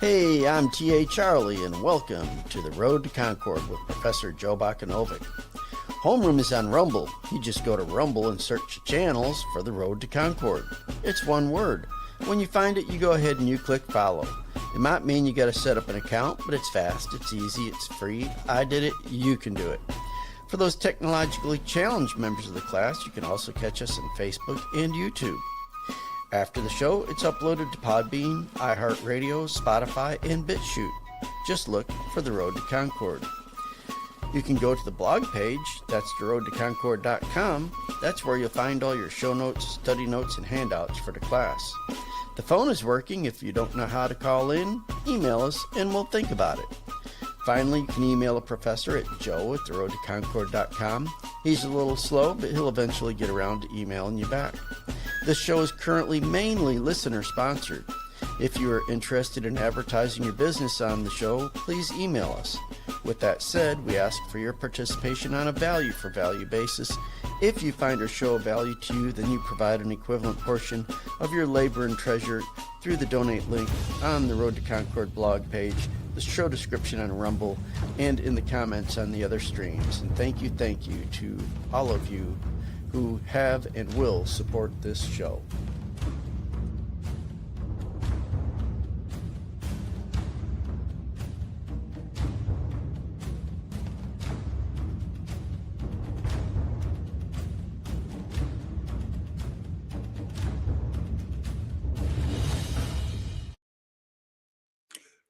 Hey, I'm T.A. Charlie, and welcome to The Road to Concord with Professor Joe Bakanovic. Homeroom is on Rumble. You just go to Rumble and search the channels for The Road to Concord. It's one word. When you find it, you go ahead and you click follow. It might mean you got to set up an account, but it's fast, it's easy, it's free. I did it, you can do it. For those technologically challenged members of the class, you can also catch us on Facebook and YouTube. After the show, it's uploaded to Podbean, iHeartRadio, Spotify, and BitChute. Just look for The Road to Concord. You can go to the blog page, that's theroadtoconcord.com. That's where you'll find all your show notes, study notes, and handouts for the class. The phone is working. If you don't know how to call in, email us and we'll think about it. Finally, you can email a professor at joe@theroadtoconcord.com. He's a little slow, but he'll eventually get around to emailing you back. This show is currently mainly listener-sponsored. If you are interested in advertising your business on the show, please email us. With that said, we ask for your participation on a value-for-value basis. If you find our show of value to you, then you provide an equivalent portion of your labor and treasure through the donate link on the Road to Concord blog page, the show description on Rumble, and in the comments on the other streams. And thank you to all of you who have and will support this show.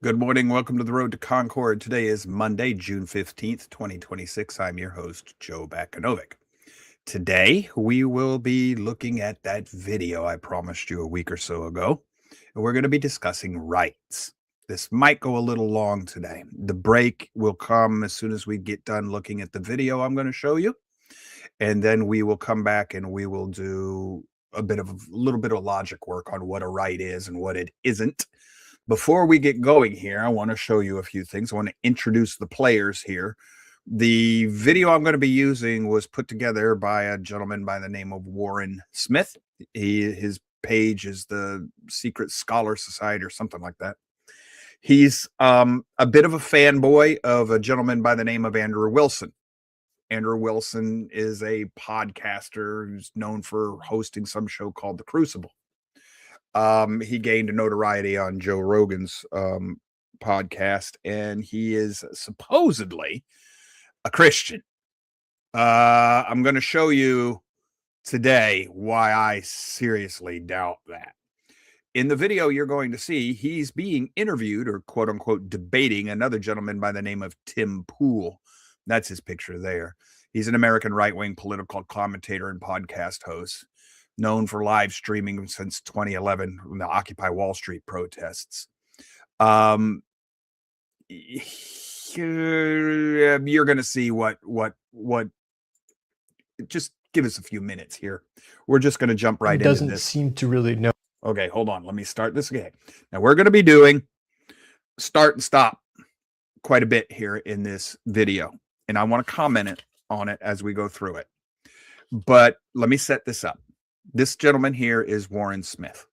Good morning. Welcome to the Road to Concord. Today is Monday, June 15th, 2026. I'm your host, Joe Bakanovic. Today, we will be looking at that video I promised you a week or so ago, and we're going to be discussing rights. This might go a little long today. The break will come as soon as we get done looking at the video I'm going to show you, and then we will come back and we will do a little bit of logic work on what a right is and what it isn't. Before we get going here, I want to show you a few things. I want to introduce the players here. The video I'm going to be using was put together by a gentleman by the name of Warren Smith. His page is the Secret Scholar Society or something like that. He's a bit of a fanboy of a gentleman by the name of Andrew Wilson. Andrew Wilson is a podcaster who's known for hosting some show called The Crucible. He gained notoriety on Joe Rogan's podcast, and he is supposedly a Christian. I'm going to show you today why I seriously doubt that. In the video you're going to see, he's being interviewed or quote unquote debating another gentleman by the name of Tim Pool. That's his picture there. He's an American right-wing political commentator and podcast host, known for live streaming since 2011 when the Occupy Wall Street protests. You're going to see what, just give us a few minutes here. We're just going to jump right into this. Doesn't seem to really know. Okay, hold on. Let me start this again. Now we're going to be doing start and stop quite a bit here in this video, and I want to comment on it as we go through it. But let me set this up. This gentleman here is Warren Smith.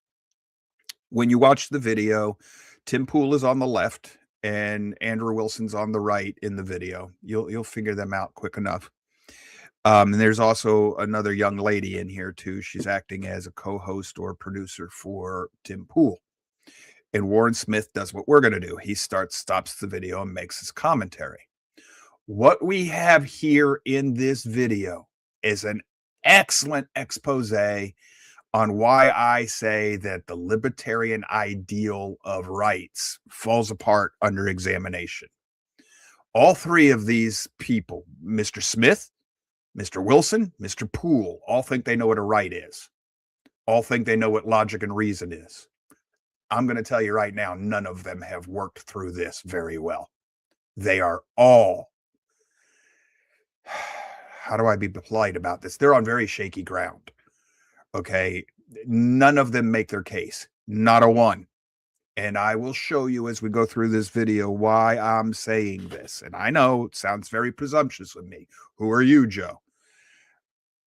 When you watch the video, Tim Pool is on the left and Andrew Wilson's on the right in the video. You'll figure them out quick enough. And there's also another young lady in here too. She's acting as a co-host or producer for Tim Pool. And Warren Smith does what we're going to do. He stops the video and makes his commentary. What we have here in this video is an excellent expose on why I say that the libertarian ideal of rights falls apart under examination. All three of these people, Mr. Smith, Mr. Wilson, Mr. Poole, all think they know what a right is. All think they know what logic and reason is. I'm going to tell you right now, none of them have worked through this very well. They are all, how do I be polite about this? They're on very shaky ground. Okay. None of them make their case. Not a one. And I will show you as we go through this video why I'm saying this. And I know it sounds very presumptuous of me. Who are you, Joe?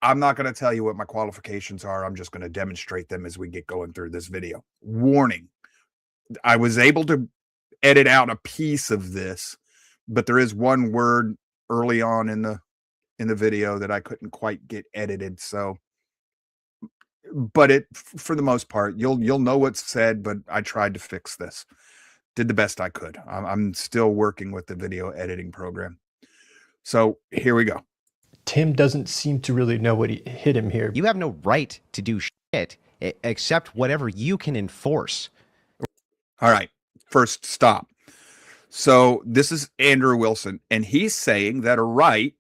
I'm not going to tell you what my qualifications are. I'm just going to demonstrate them as we get going through this video. Warning. I was able to edit out a piece of this, but there is one word early on in the video that I couldn't quite get edited. So, but for the most part, you'll know what's said, but I tried to fix this. Did the best I could. I'm still working with the video editing program. So here we go. Tim doesn't seem to really know what hit him here. You have no right to do shit except whatever you can enforce. All right. First, stop. So this is Andrew Wilson, and he's saying that a right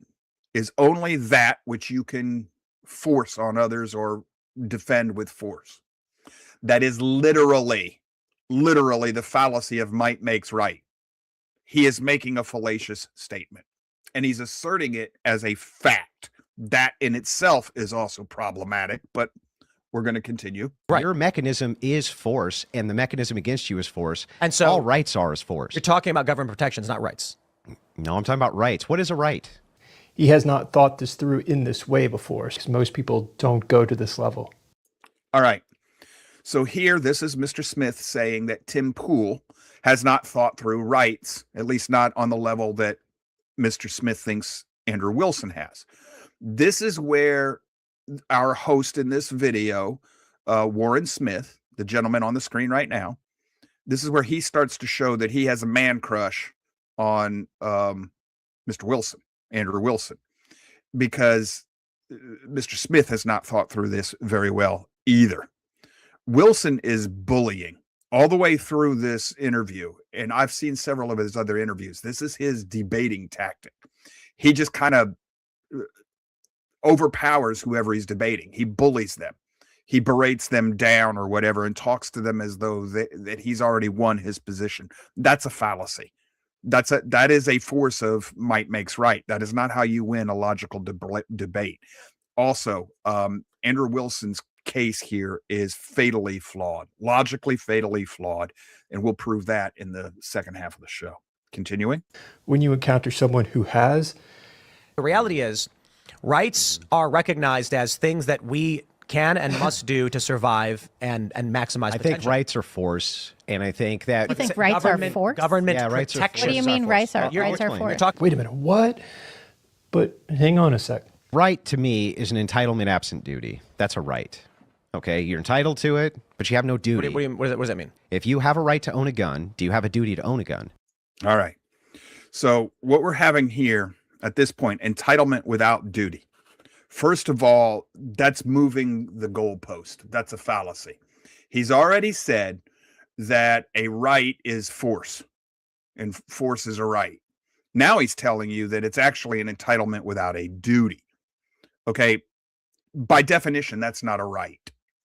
is only that which you can force on others or defend with force. That is literally the fallacy of might makes right. He is making a fallacious statement, and he's asserting it as a fact. That in itself is also problematic, but we're going to continue. Right. Your mechanism is force, and the mechanism against you is force. And so all rights are is force. You're talking about government protections, not rights. No, I'm talking about rights. What is a right? He has not thought this through in this way before, because most people don't go to this level. All right. So here, this is Mr. Smith saying that Tim Pool has not thought through rights, at least not on the level that Mr. Smith thinks Andrew Wilson has. This is where our host in this video, Warren Smith, the gentleman on the screen right now, this is where he starts to show that he has a man crush on Mr. Wilson, Andrew Wilson, because Mr. Smith has not thought through this very well either. Wilson is bullying all the way through this interview, and I've seen several of his other interviews. This is his debating tactic. He just kind of overpowers whoever he's debating. He bullies them. He berates them down or whatever and talks to them as though that he's already won his position. That's a fallacy. That is a force of might makes right. That is not how you win a logical debate. Also, Andrew Wilson's case here is fatally flawed, logically fatally flawed, and we'll prove that in the second half of the show. Continuing. When you encounter someone who has, the reality is rights are recognized as things that we can and must do to survive and maximize potential. I think rights are force, and I think that... You think rights are force? Government rights are protections. What do you mean rights are force? Wait a minute, what? But hang on a sec. Right, to me, is an entitlement absent duty. That's a right. Okay, you're entitled to it, but you have no duty. What does that mean? If you have a right to own a gun, do you have a duty to own a gun? All right. So what we're having here at this point, entitlement without duty. First of all, that's moving the goalpost. That's a fallacy. He's already said that a right is force, and force is a right. Now he's telling you that it's actually an entitlement without a duty. Okay, by definition, that's not a right.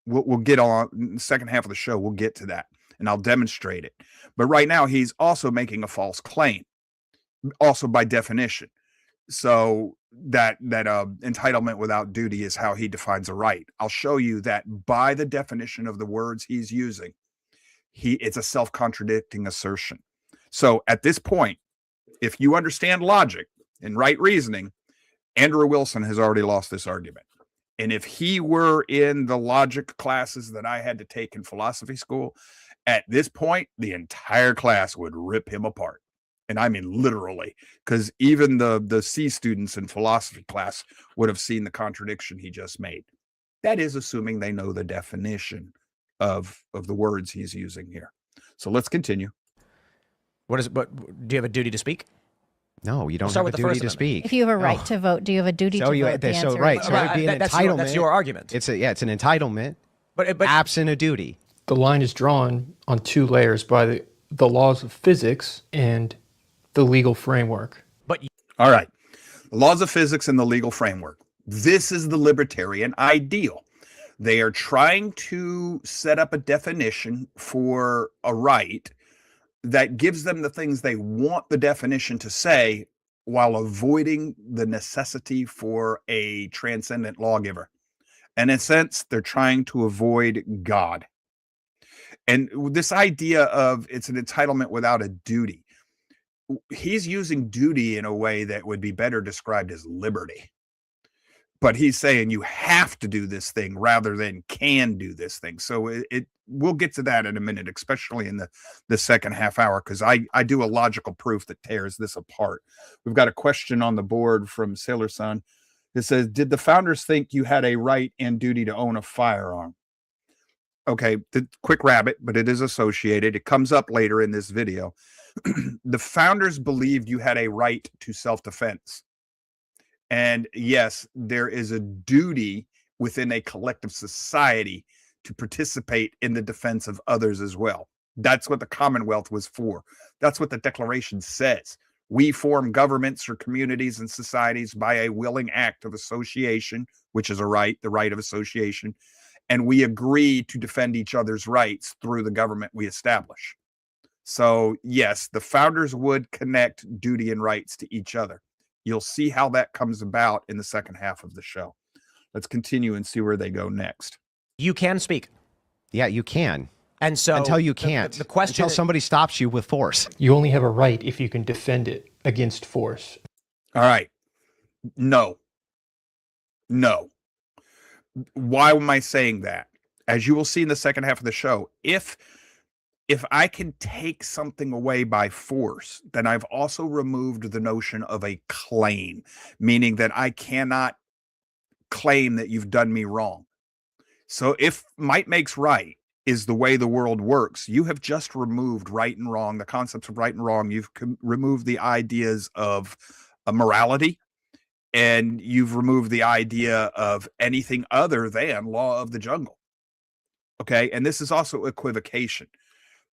We'll get on in the second half of the show. We'll get to that, and I'll demonstrate it. But right now, he's also making a false claim, also by definition. So that entitlement without duty is how he defines a right. I'll show you that by the definition of the words he's using, it's a self-contradicting assertion. So at this point, if you understand logic and right reasoning, Andrew Wilson has already lost this argument. And if he were in the logic classes that I had to take in philosophy school, at this point, the entire class would rip him apart. And I mean literally, because even the C students in philosophy class would have seen the contradiction he just made. That is assuming they know the definition of the words he's using here. So let's continue. But do you have a duty to speak? No, you don't have a duty to speak. If you have a right to vote, do you have a duty to vote? So right, so it'd be an entitlement. That's your argument. It's an entitlement, but absent a duty. The line is drawn on two layers by the laws of physics and the legal framework. All right. The laws of physics and the legal framework. This is the libertarian ideal. They are trying to set up a definition for a right that gives them the things they want the definition to say while avoiding the necessity for a transcendent lawgiver. And in a sense, they're trying to avoid God. And this idea of it's an entitlement without a duty, he's using duty in a way that would be better described as liberty. but he's saying you have to do this thing rather than can do this thing. So we'll get to that in a minute, especially in the second half hour, because I do a logical proof that tears this apart. We've got a question on the board from Sailor Son. It says, did the founders think you had a right and duty to own a firearm? Okay, the quick rabbit, but it is associated. It comes up later in this video. The founders believed you had a right to self-defense. And yes, there is a duty within a collective society to participate in the defense of others as well. That's what the Commonwealth was for. That's what the Declaration says. We form governments or communities and societies by a willing act of association, which is a right, the right of association, and we agree to defend each other's rights through the government we establish. So yes, the founders would connect duty and rights to each other. You'll see how that comes about in the second half of the show. Let's continue and see where they go next. You can speak. Yeah, you can. And so until you can't. The question until somebody stops you with force. You only have a right if you can defend it against force. All right. No. Why am I saying that? As you will see in the second half of the show, if I can take something away by force, then I've also removed the notion of a claim, meaning that I cannot claim that you've done me wrong. So if might makes right is the way the world works, you have just removed right and wrong, the concepts of right and wrong. You've removed the ideas of morality, and you've removed the idea of anything other than law of the jungle. Okay. And this is also equivocation,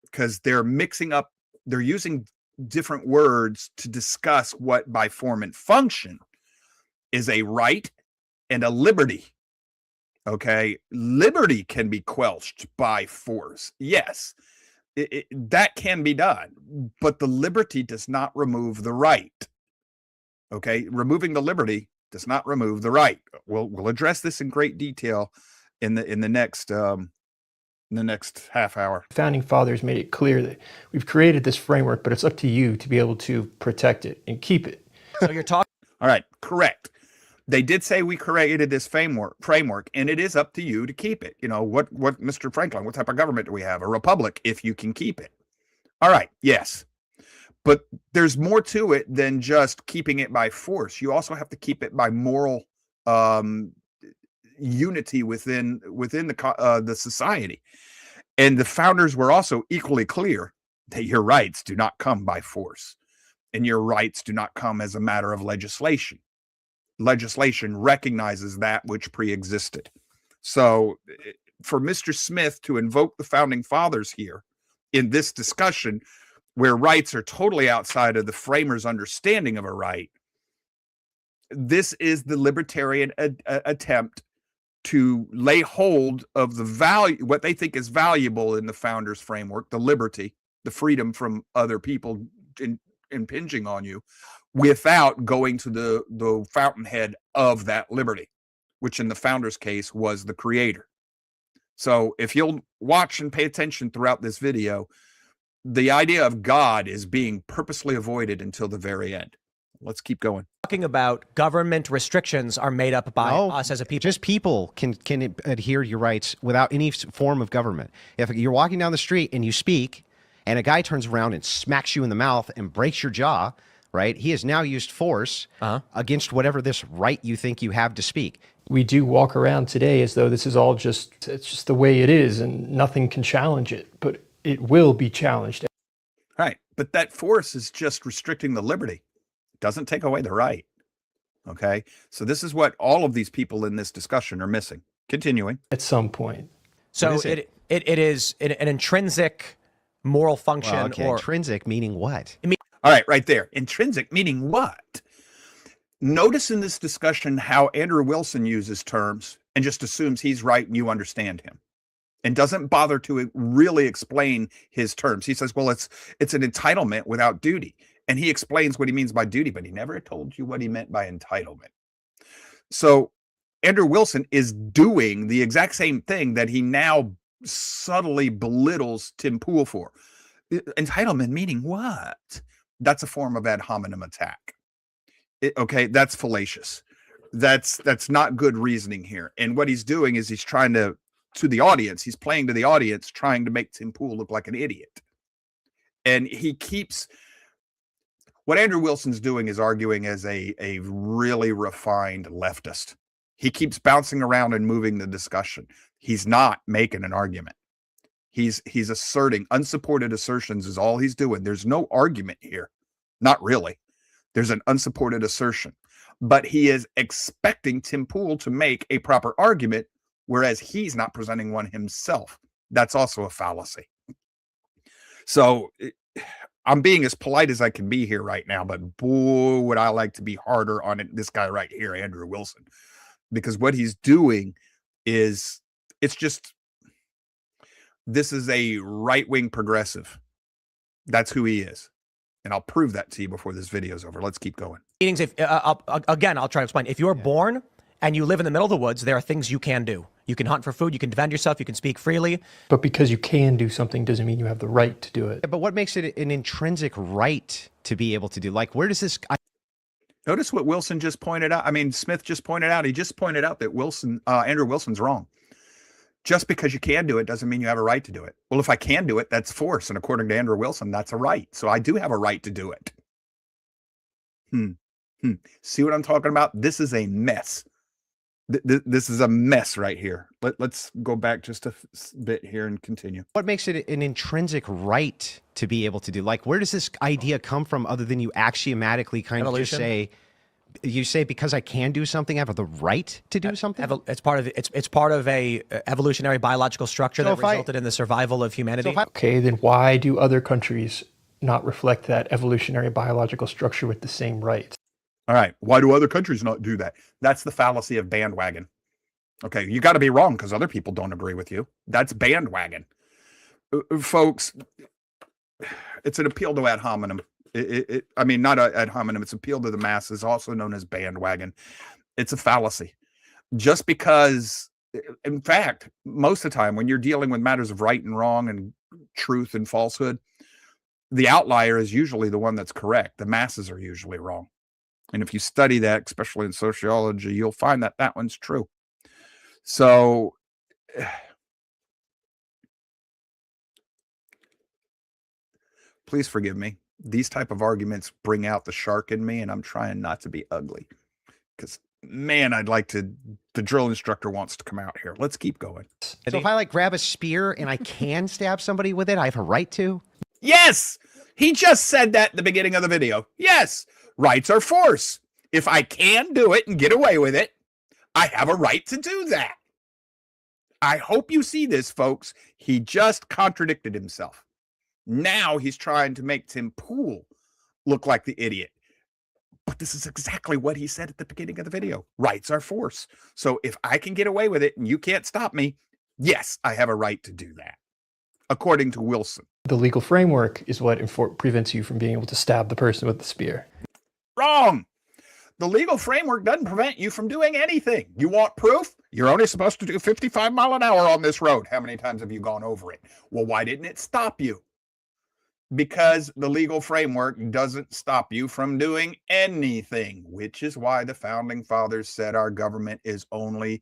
because they're mixing up, they're using different words to discuss what by form and function is a right and a liberty. Okay. Liberty can be quelched by force. Yes, that can be done, but the liberty does not remove the right. Okay. Removing the liberty does not remove the right. We'll address this in great detail in the next half hour. Founding fathers made it clear that we've created this framework, but it's up to you to be able to protect it and keep it. So you're talking. All right, correct. They did say we created this framework, and it is up to you to keep it. You know, what Mr. Franklin, what type of government do we have? A republic, if you can keep it. All right, yes. But there's more to it than just keeping it by force. You also have to keep it by moral unity within the society. And the founders were also equally clear that your rights do not come by force, and your rights do not come as a matter of legislation. Legislation recognizes that which pre-existed. So for Mr. Smith to invoke the founding fathers here in this discussion, where rights are totally outside of the framers' understanding of a right, this is the libertarian attempt to lay hold of the value, what they think is valuable in the founders' framework, the liberty, the freedom from other people impinging on you, without going to the fountainhead of that liberty, which in the founders' case was the creator. So if you'll watch and pay attention throughout this video, the idea of God is being purposely avoided until the very end. Let's keep going. Talking about government restrictions are made up by us as a people. Just people can adhere to your rights without any form of government. If you're walking down the street and you speak, and a guy turns around and smacks you in the mouth and breaks your jaw, right? He has now used force against whatever this right you think you have to speak. We do walk around today as though this is all it's just the way it is and nothing can challenge it, but it will be challenged. Right. But that force is just restricting the liberty. It doesn't take away the right. Okay. So this is what all of these people in this discussion are missing. Continuing. At some point. So it is an intrinsic moral function. Well, okay. Intrinsic meaning what? All right, right there. Intrinsic meaning what? Notice in this discussion how Andrew Wilson uses terms and just assumes he's right and you understand him, and doesn't bother to really explain his terms. He says, well, it's an entitlement without duty. And he explains what he means by duty, but he never told you what he meant by entitlement. So Andrew Wilson is doing the exact same thing that he now subtly belittles Tim Pool for. Entitlement meaning what? That's a form of ad hominem attack. Okay, that's fallacious. That's not good reasoning here. And what he's doing is he's trying to the audience, he's playing to the audience, trying to make Tim Pool look like an idiot. And he keeps, what Andrew Wilson's doing is arguing as a really refined leftist. He keeps bouncing around and moving the discussion. He's not making an argument. He's asserting unsupported assertions is all he's doing. There's no argument here. Not really. There's an unsupported assertion. But he is expecting Tim Pool to make a proper argument, whereas he's not presenting one himself. That's also a fallacy. So I'm being as polite as I can be here right now, but boy, would I like to be harder on this guy right here, Andrew Wilson, because what he's doing is, this is a right-wing progressive. That's who he is. And I'll prove that to you before this video is over. Let's keep going. Meetings, again, I'll try to explain. If you're born and you live in the middle of the woods, there are things you can do. You can hunt for food, you can defend yourself, you can speak freely. But because you can do something doesn't mean you have the right to do it. Yeah, but what makes it an intrinsic right to be able to do? Like, where does this... Notice what Wilson just pointed out. I mean, Smith just pointed out. He just pointed out that Andrew Wilson's wrong. Just because you can do it doesn't mean you have a right to do it. Well, if I can do it, that's force. And according to Andrew Wilson, that's a right. So I do have a right to do it. See what I'm talking about? This is a mess. This is a mess right here. Let's go back just a bit here and continue. What makes it an intrinsic right to be able to do? Like, where does this idea come from other than you axiomatically kind of just say... You say because I can do something, I have the right to do something. It's part of a evolutionary biological structure that resulted in the survival of humanity. Okay, then why do other countries not reflect that evolutionary biological structure with the same rights? All right, why do other countries not do that? That's the fallacy of bandwagon. Okay, you got to be wrong because other people don't agree with you. That's bandwagon, folks. It's an appeal to ad hominem. I mean, not ad hominem, it's appeal to the masses, also known as bandwagon. It's a fallacy. Just because, in fact, most of the time when you're dealing with matters of right and wrong and truth and falsehood, the outlier is usually the one that's correct. The masses are usually wrong. And if you study that, especially in sociology, you'll find that that one's true. So please forgive me. These type of arguments bring out the shark in me, and I'm trying not to be ugly because, man, the drill instructor wants to come out here. Let's keep going. So if I grab a spear and I can stab somebody with it, I have a right to? Yes. He just said that at the beginning of the video. Yes. Rights are force. If I can do it and get away with it, I have a right to do that. I hope you see this, folks. He just contradicted himself. Now he's trying to make Tim Pool look like the idiot. But this is exactly what he said at the beginning of the video. Rights are force. So if I can get away with it and you can't stop me, yes, I have a right to do that, according to Wilson. The legal framework is what prevents you from being able to stab the person with the spear. Wrong. The legal framework doesn't prevent you from doing anything. You want proof? You're only supposed to do 55 miles an hour on this road. How many times have you gone over it? Well, why didn't it stop you? Because the legal framework doesn't stop you from doing anything, which is why the founding fathers said our government will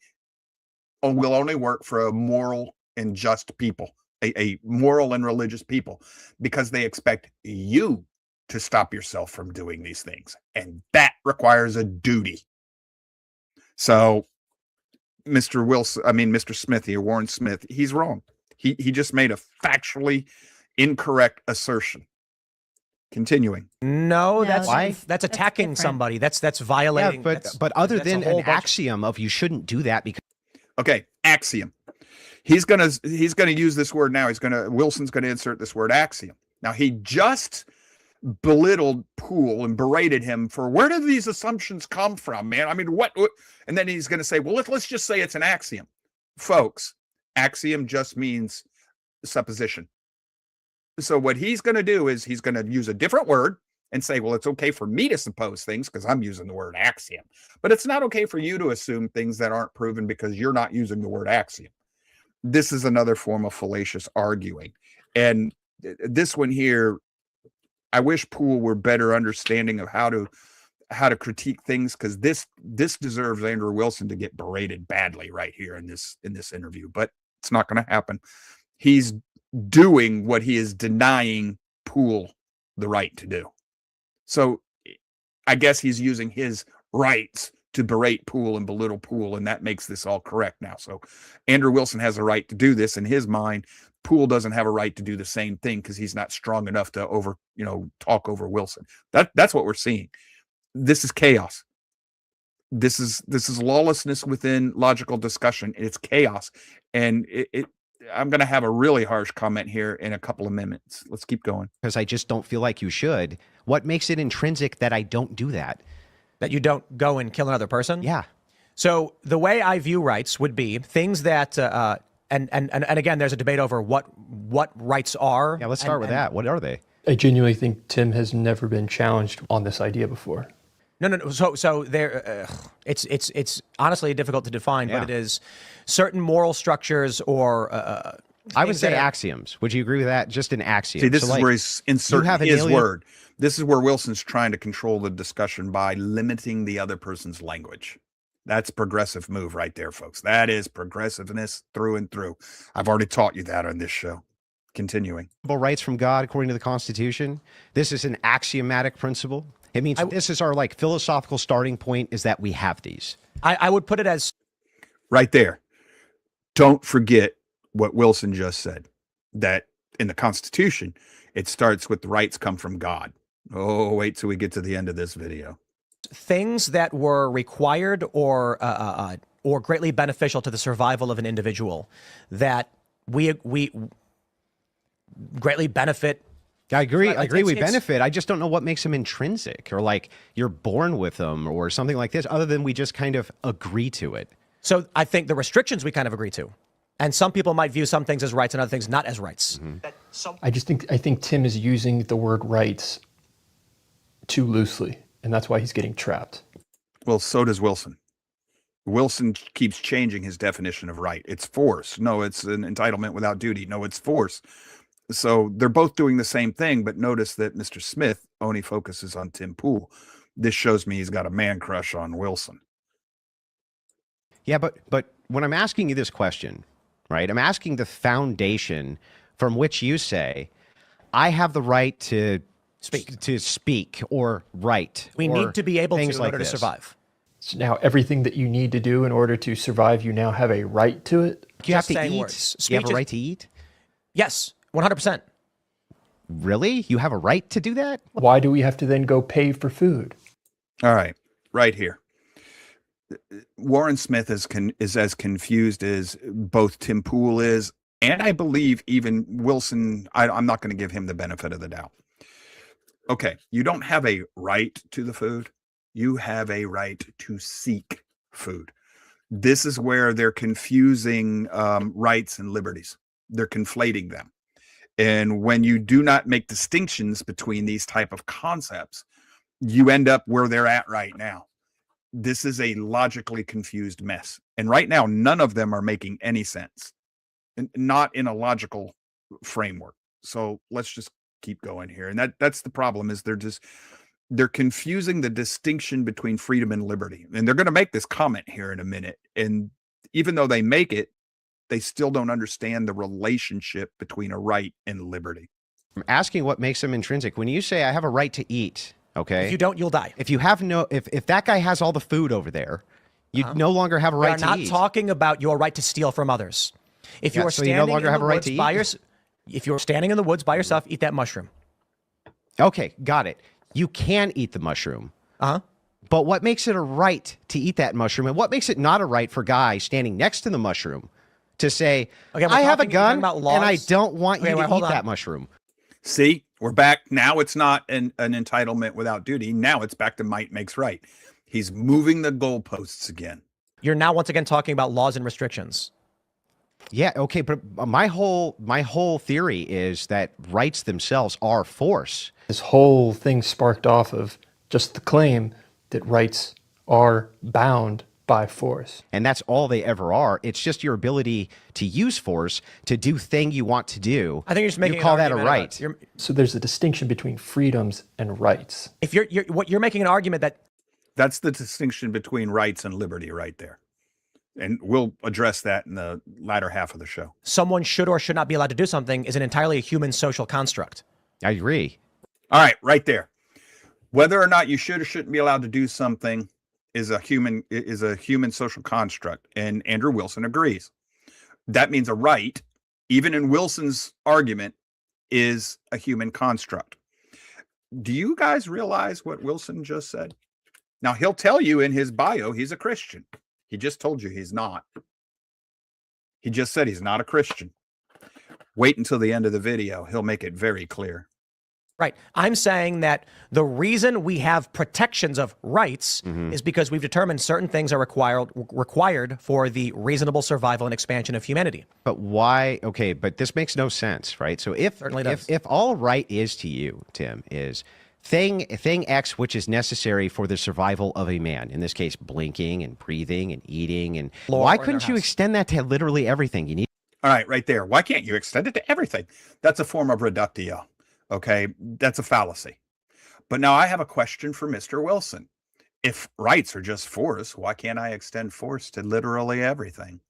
only work for a moral and just people, a moral and religious people, because they expect you to stop yourself from doing these things. And that requires a duty. So Mr. Smith here, Warren Smith, he's wrong. He just made a factually incorrect assertion. Continuing. No, that's attacking somebody. That's violating. Yeah, but other than an axiom of you shouldn't do that because. Okay, axiom. He's gonna use this word now. Wilson's gonna insert this word axiom. Now he just belittled Pool and berated him for where did these assumptions come from, man? I mean, what? And then he's gonna say, well, let's just say it's an axiom, folks. Axiom just means supposition. So what he's going to do is he's going to use a different word and say, well, it's okay for me to suppose things because I'm using the word axiom. But it's not okay for you to assume things that aren't proven because you're not using the word axiom. This is another form of fallacious arguing. And this one here, I wish Poole were better understanding of how to how to critique things, because this deserves Andrew Wilson to get berated badly right here in this interview, but it's not going to happen. He's doing what he is denying Poole the right to do. So I guess he's using his rights to berate Poole and belittle Poole, and that makes this all correct now. So Andrew Wilson has a right to do this. In his mind, Poole doesn't have a right to do the same thing because he's not strong enough to talk over Wilson. That's what we're seeing. This is chaos. This is lawlessness within logical discussion. It's chaos, and I'm going to have a really harsh comment here in a couple of minutes. Let's keep going. Because I just don't feel like you should. What makes it intrinsic that I don't do that? That you don't go and kill another person? Yeah. So the way I view rights would be things that, and again, there's a debate over what rights are. Yeah, let's start with that. What are they? I genuinely think Tim has never been challenged on this idea before. No. So there, it's honestly difficult to define, Yeah. but it is certain moral structures or. I would say axioms. Would you agree with that? Just an axiom. See, this is where he's inserting his word. This is where Wilson's trying to control the discussion by limiting the other person's language. That's progressive move right there, folks. That is progressiveness through and through. I've already taught you that on this show. Continuing. Rights from God according to the Constitution. This is an axiomatic principle. It means this is our philosophical starting point, is that we have these. I would put it as right there. Don't forget what Wilson just said, that in the Constitution, it starts with the rights come from God. Oh, wait till we get to the end of this video. Things that were required or greatly beneficial to the survival of an individual that we greatly benefit. I agree. We benefit. I just don't know what makes them intrinsic, or you're born with them or something like this, other than we just kind of agree to it. So I think the restrictions we kind of agree to. And some people might view some things as rights and other things not as rights. Mm-hmm. I think Tim is using the word rights too loosely, and that's why he's getting trapped. Well, so does Wilson. Wilson keeps changing his definition of right. It's force. No, it's an entitlement without duty. No, it's force. So they're both doing the same thing, but notice that Mr. Smith only focuses on Tim Poole. This shows me he's got a man crush on Wilson. Yeah, but when I'm asking you this question, right, I'm asking the foundation from which you say, I have the right to speak or write. We need to be able to in like order to survive. So now everything that you need to do in order to survive, you now have a right to it? You have to eat? You have a right to eat? Yes, 100%. Really? You have a right to do that? Why do we have to then go pay for food? All right, right here. Warren Smith is as confused as both Tim Poole is, and I believe even Wilson. I'm not going to give him the benefit of the doubt. Okay, you don't have a right to the food. You have a right to seek food. This is where they're confusing rights and liberties. They're conflating them. And when you do not make distinctions between these type of concepts, you end up where they're at right now. This is a logically confused mess. And right now, none of them are making any sense, not in a logical framework. So let's just keep going here. And that's the problem, is they're confusing the distinction between freedom and liberty. And they're going to make this comment here in a minute. And even though they make it, they still don't understand the relationship between a right and liberty. I'm asking what makes them intrinsic. When you say I have a right to eat, okay? If you don't, you'll die. If you have if that guy has all the food over there, you no longer have a right to eat. We're not talking about your right to steal from others. If you are standing no longer have a right to eat. If you're standing in the woods by yourself, eat that mushroom. Okay, got it. You can eat the mushroom. But what makes it a right to eat that mushroom, and what makes it not a right for a guy standing next to the mushroom to say, I have a gun and I don't want you to eat that mushroom? See, we're back. Now it's not an entitlement without duty. Now it's back to might makes right. He's moving the goalposts again. You're now once again talking about laws and restrictions. Yeah, okay, but my whole theory is that rights themselves are force. This whole thing sparked off of just the claim that rights are bound by force. And that's all they ever are. It's just your ability to use force to do thing you want to do. I think you're just making you call that a right. So there's a distinction between freedoms and rights. If you're making an argument that That's the distinction between rights and liberty right there. And we'll address that in the latter half of the show. Someone should or should not be allowed to do something is an entirely human social construct. I agree. All right, right there. Whether or not you should or shouldn't be allowed to do something is a human social construct, and Andrew Wilson agrees. That means a right, even in Wilson's argument, is a human construct. Do you guys realize what Wilson just said? Now, he'll tell you in his bio he's a Christian. He just told you he's not. He just said he's not a Christian. Wait until the end of the video. He'll make it very clear. Right. I'm saying that the reason we have protections of rights is because we've determined certain things are required for the reasonable survival and expansion of humanity. But why? Okay, but this makes no sense, right? So if all right is to you, Tim, is thing X, which is necessary for the survival of a man, in this case, blinking and breathing and eating, and why couldn't you extend that to literally everything? You need. All right, right there. Why can't you extend it to everything? That's a form of reductio. Okay, that's a fallacy. But now I have a question for Mr. Wilson. If rights are just force, why can't I extend force to literally everything?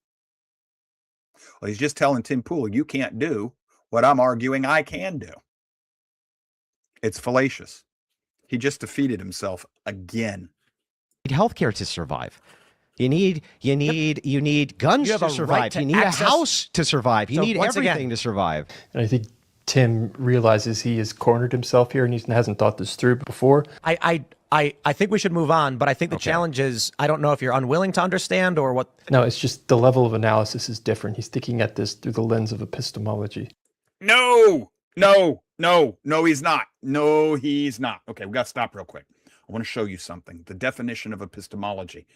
Well, he's just telling Tim Pool, you can't do what I'm arguing I can do. It's fallacious. He just defeated himself again. You need healthcare to survive. You need guns to survive. You need a house to survive. You need everything to survive. And I think Tim realizes he has cornered himself here, and he hasn't thought this through before. I think we should move on, but I think the challenge is, I don't know if you're unwilling to understand or what. No, it's just the level of analysis is different. He's thinking at this through the lens of epistemology. No, he's not. No, he's not. Okay, we got to stop real quick. I want to show you something. The definition of epistemology.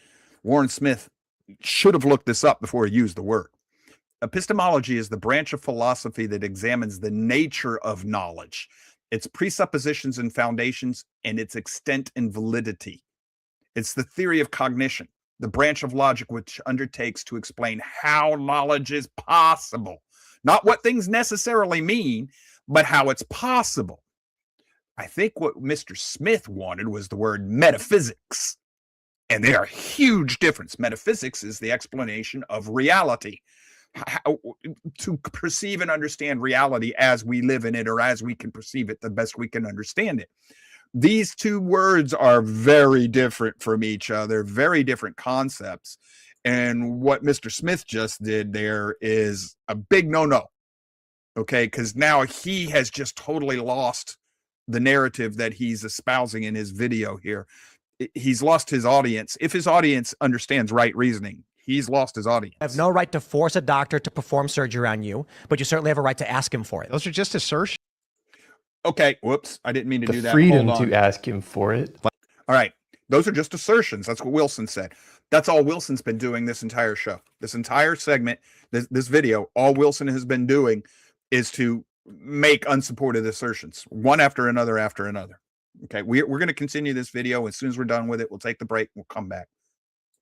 Warren Smith should have looked this up before he used the word. Epistemology is the branch of philosophy that examines the nature of knowledge, its presuppositions and foundations, and its extent and validity. It's the theory of cognition, the branch of logic which undertakes to explain how knowledge is possible. Not what things necessarily mean, but how it's possible. I think what Mr. Smith wanted was the word metaphysics. And they are a huge difference. Metaphysics is the explanation of reality. How to perceive and understand reality as we live in it, or as we can perceive it the best we can understand it. These two words are very different from each other, very different concepts. And what Mr. Smith just did there is a big no-no. Okay, because now he has just totally lost the narrative that he's espousing in his video here. He's lost his audience. If his audience understands right reasoning, he's lost his audience. You have no right to force a doctor to perform surgery on you, but you certainly have a right to ask him for it. Those are just assertions. Okay, whoops, I didn't mean to do that. The freedom to ask him for it. All right, those are just assertions. That's what Wilson said. That's all Wilson's been doing this entire show. This entire segment, this video, all Wilson has been doing is to make unsupported assertions, one after another after another. Okay, we're going to continue this video. As soon as we're done with it, we'll take the break. We'll come back.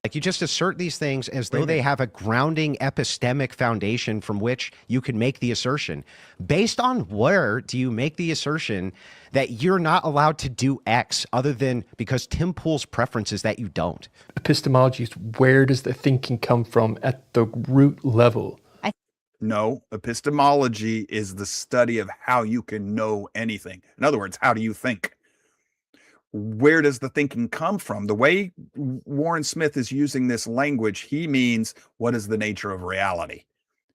Like, you just assert these things as though they have a grounding epistemic foundation from which you can make the assertion. Based on where do you make the assertion that you're not allowed to do X other than because Tim Pool's preference is that you don't? Epistemology is where does the thinking come from at the root level? No, epistemology is the study of how you can know anything. In other words, how do you think? Where does the thinking come from? The way Warren Smith is using this language, he means, what is the nature of reality?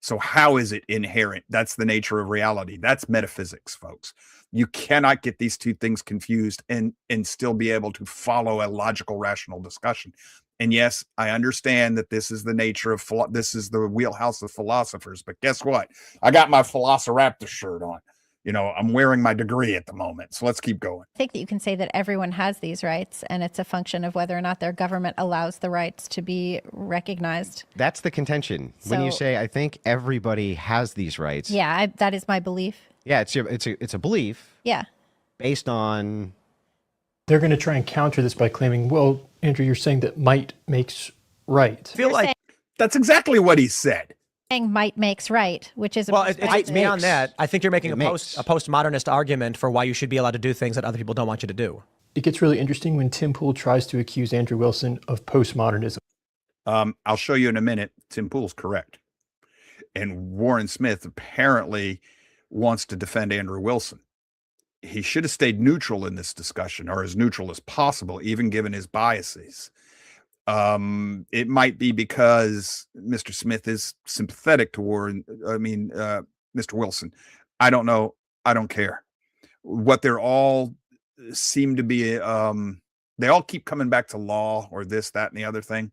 So how is it inherent? That's the nature of reality. That's metaphysics, folks. You cannot get these two things confused and still be able to follow a logical, rational discussion. And yes, I understand that this is the nature of, this is the wheelhouse of philosophers, but guess what? I got my Velociraptor shirt on. You know, I'm wearing my degree at the moment. So let's keep going. I think that you can say that everyone has these rights, and it's a function of whether or not their government allows the rights to be recognized. That's the contention. When you say, I think everybody has these rights. Yeah, that is my belief. Yeah, it's a belief. Yeah. Based on. They're going to try and counter this by claiming, well, Andrew, you're saying that might makes right. I feel like that's exactly what he said. Saying might makes right, which is it's beyond that. I think you're making a postmodernist argument for why you should be allowed to do things that other people don't want you to do. It gets really interesting when Tim Pool tries to accuse Andrew Wilson of postmodernism. I'll show you in a minute. Tim Pool's correct. And Warren Smith apparently wants to defend Andrew Wilson. He should have stayed neutral in this discussion, or as neutral as possible, even given his biases. It might be because Mr. Smith is sympathetic to Mr. Wilson. I don't know. I don't care. What they're all seem to be, they all keep coming back to law or this, that, and the other thing.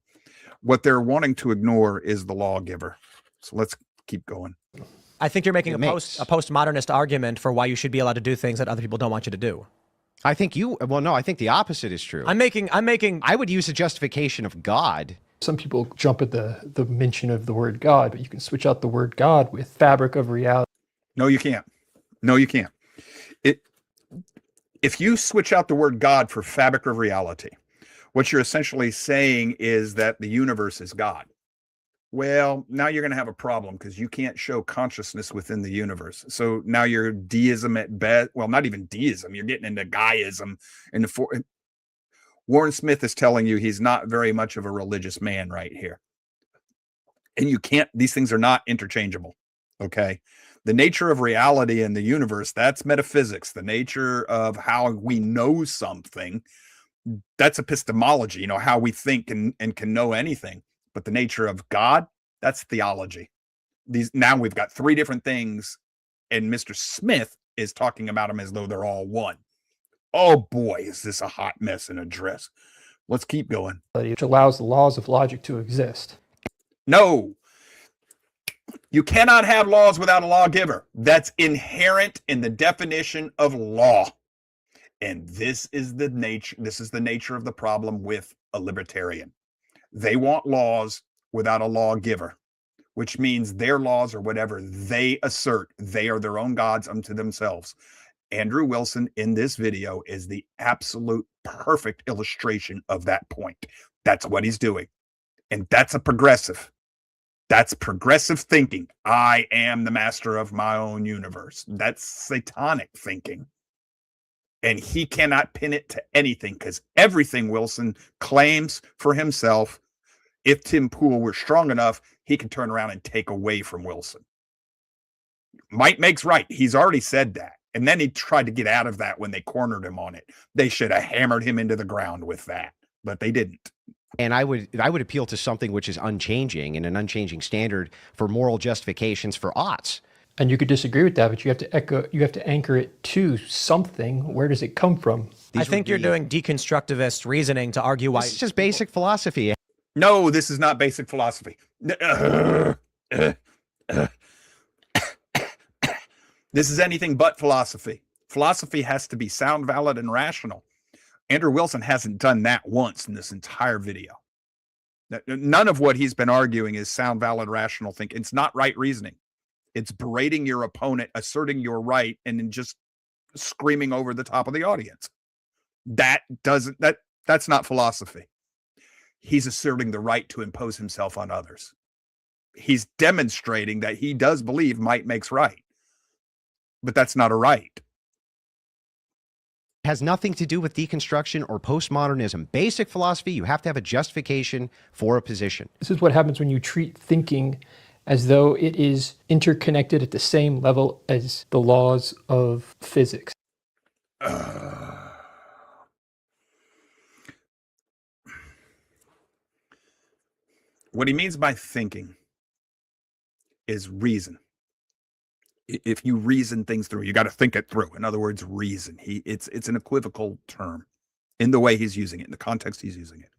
What they're wanting to ignore is the lawgiver. So let's keep going. I think you're making a postmodernist argument for why you should be allowed to do things that other people don't want you to do. I think I think the opposite is true. I would use a justification of God. Some people jump at the mention of the word God, but you can switch out the word God with fabric of reality. No, you can't. No, you can't. If you switch out the word God for fabric of reality, what you're essentially saying is that the universe is God. Well, now you're going to have a problem because you can't show consciousness within the universe. So now you're deism at best. Well, not even deism. You're getting into guyism. Warren Smith is telling you he's not very much of a religious man right here. And you can't, these things are not interchangeable. Okay. The nature of reality in the universe, that's metaphysics. The nature of how we know something, that's epistemology, how we think and can know anything. But the nature of God, that's theology. Now we've got three different things, and Mr. Smith is talking about them as though they're all one. Oh boy, is this a hot mess in a dress. Let's keep going. Which allows the laws of logic to exist. No, you cannot have laws without a lawgiver. That's inherent in the definition of law. And this is the nature of the problem with a libertarian. They want laws without a lawgiver, which means their laws are whatever they assert. They are their own gods unto themselves. Andrew Wilson in this video is the absolute perfect illustration of that point. That's what he's doing. And that's a progressive. That's progressive thinking. I am the master of my own universe. That's satanic thinking. And he cannot pin it to anything because everything Wilson claims for himself, if Tim Pool were strong enough, he could turn around and take away from Wilson. Might makes right. He's already said that. And then he tried to get out of that when they cornered him on it. They should have hammered him into the ground with that, but they didn't. And I would appeal to something which is unchanging and an unchanging standard for moral justifications for oughts. And you could disagree with that, but you have to anchor it to something. Where does it come from? I think you're doing deconstructivist reasoning to argue why. It's just basic philosophy. No, this is not basic philosophy. This is anything but philosophy. Philosophy has to be sound, valid, and rational. Andrew Wilson hasn't done that once in this entire video. None of what he's been arguing is sound, valid, rational thinking. It's not right reasoning. It's berating your opponent, asserting your right, and then just screaming over the top of the audience. That's not philosophy. He's asserting the right to impose himself on others. He's demonstrating that he does believe might makes right. But that's not a right. It has nothing to do with deconstruction or postmodernism. Basic philosophy, you have to have a justification for a position. This is what happens when you treat thinking as though it is interconnected at the same level as the laws of physics. What he means by thinking is reason. If you reason things through, you got to think it through. In other words, reason. It's an equivocal term in the way he's using it, in the context he's using it.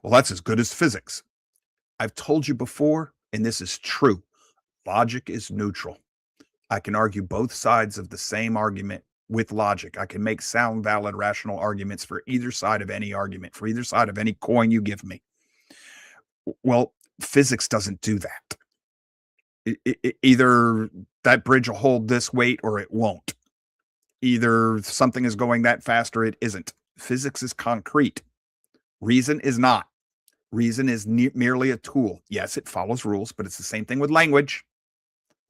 Well, that's as good as physics. I've told you before, and this is true. Logic is neutral. I can argue both sides of the same argument with logic. I can make sound, valid, rational arguments for either side of any argument, for either side of any coin you give me. Well, physics doesn't do that. Either that bridge will hold this weight or it won't. Either something is going that fast or it isn't. Physics is concrete. Reason is not. Reason is merely a tool. Yes, it follows rules, but it's the same thing with language.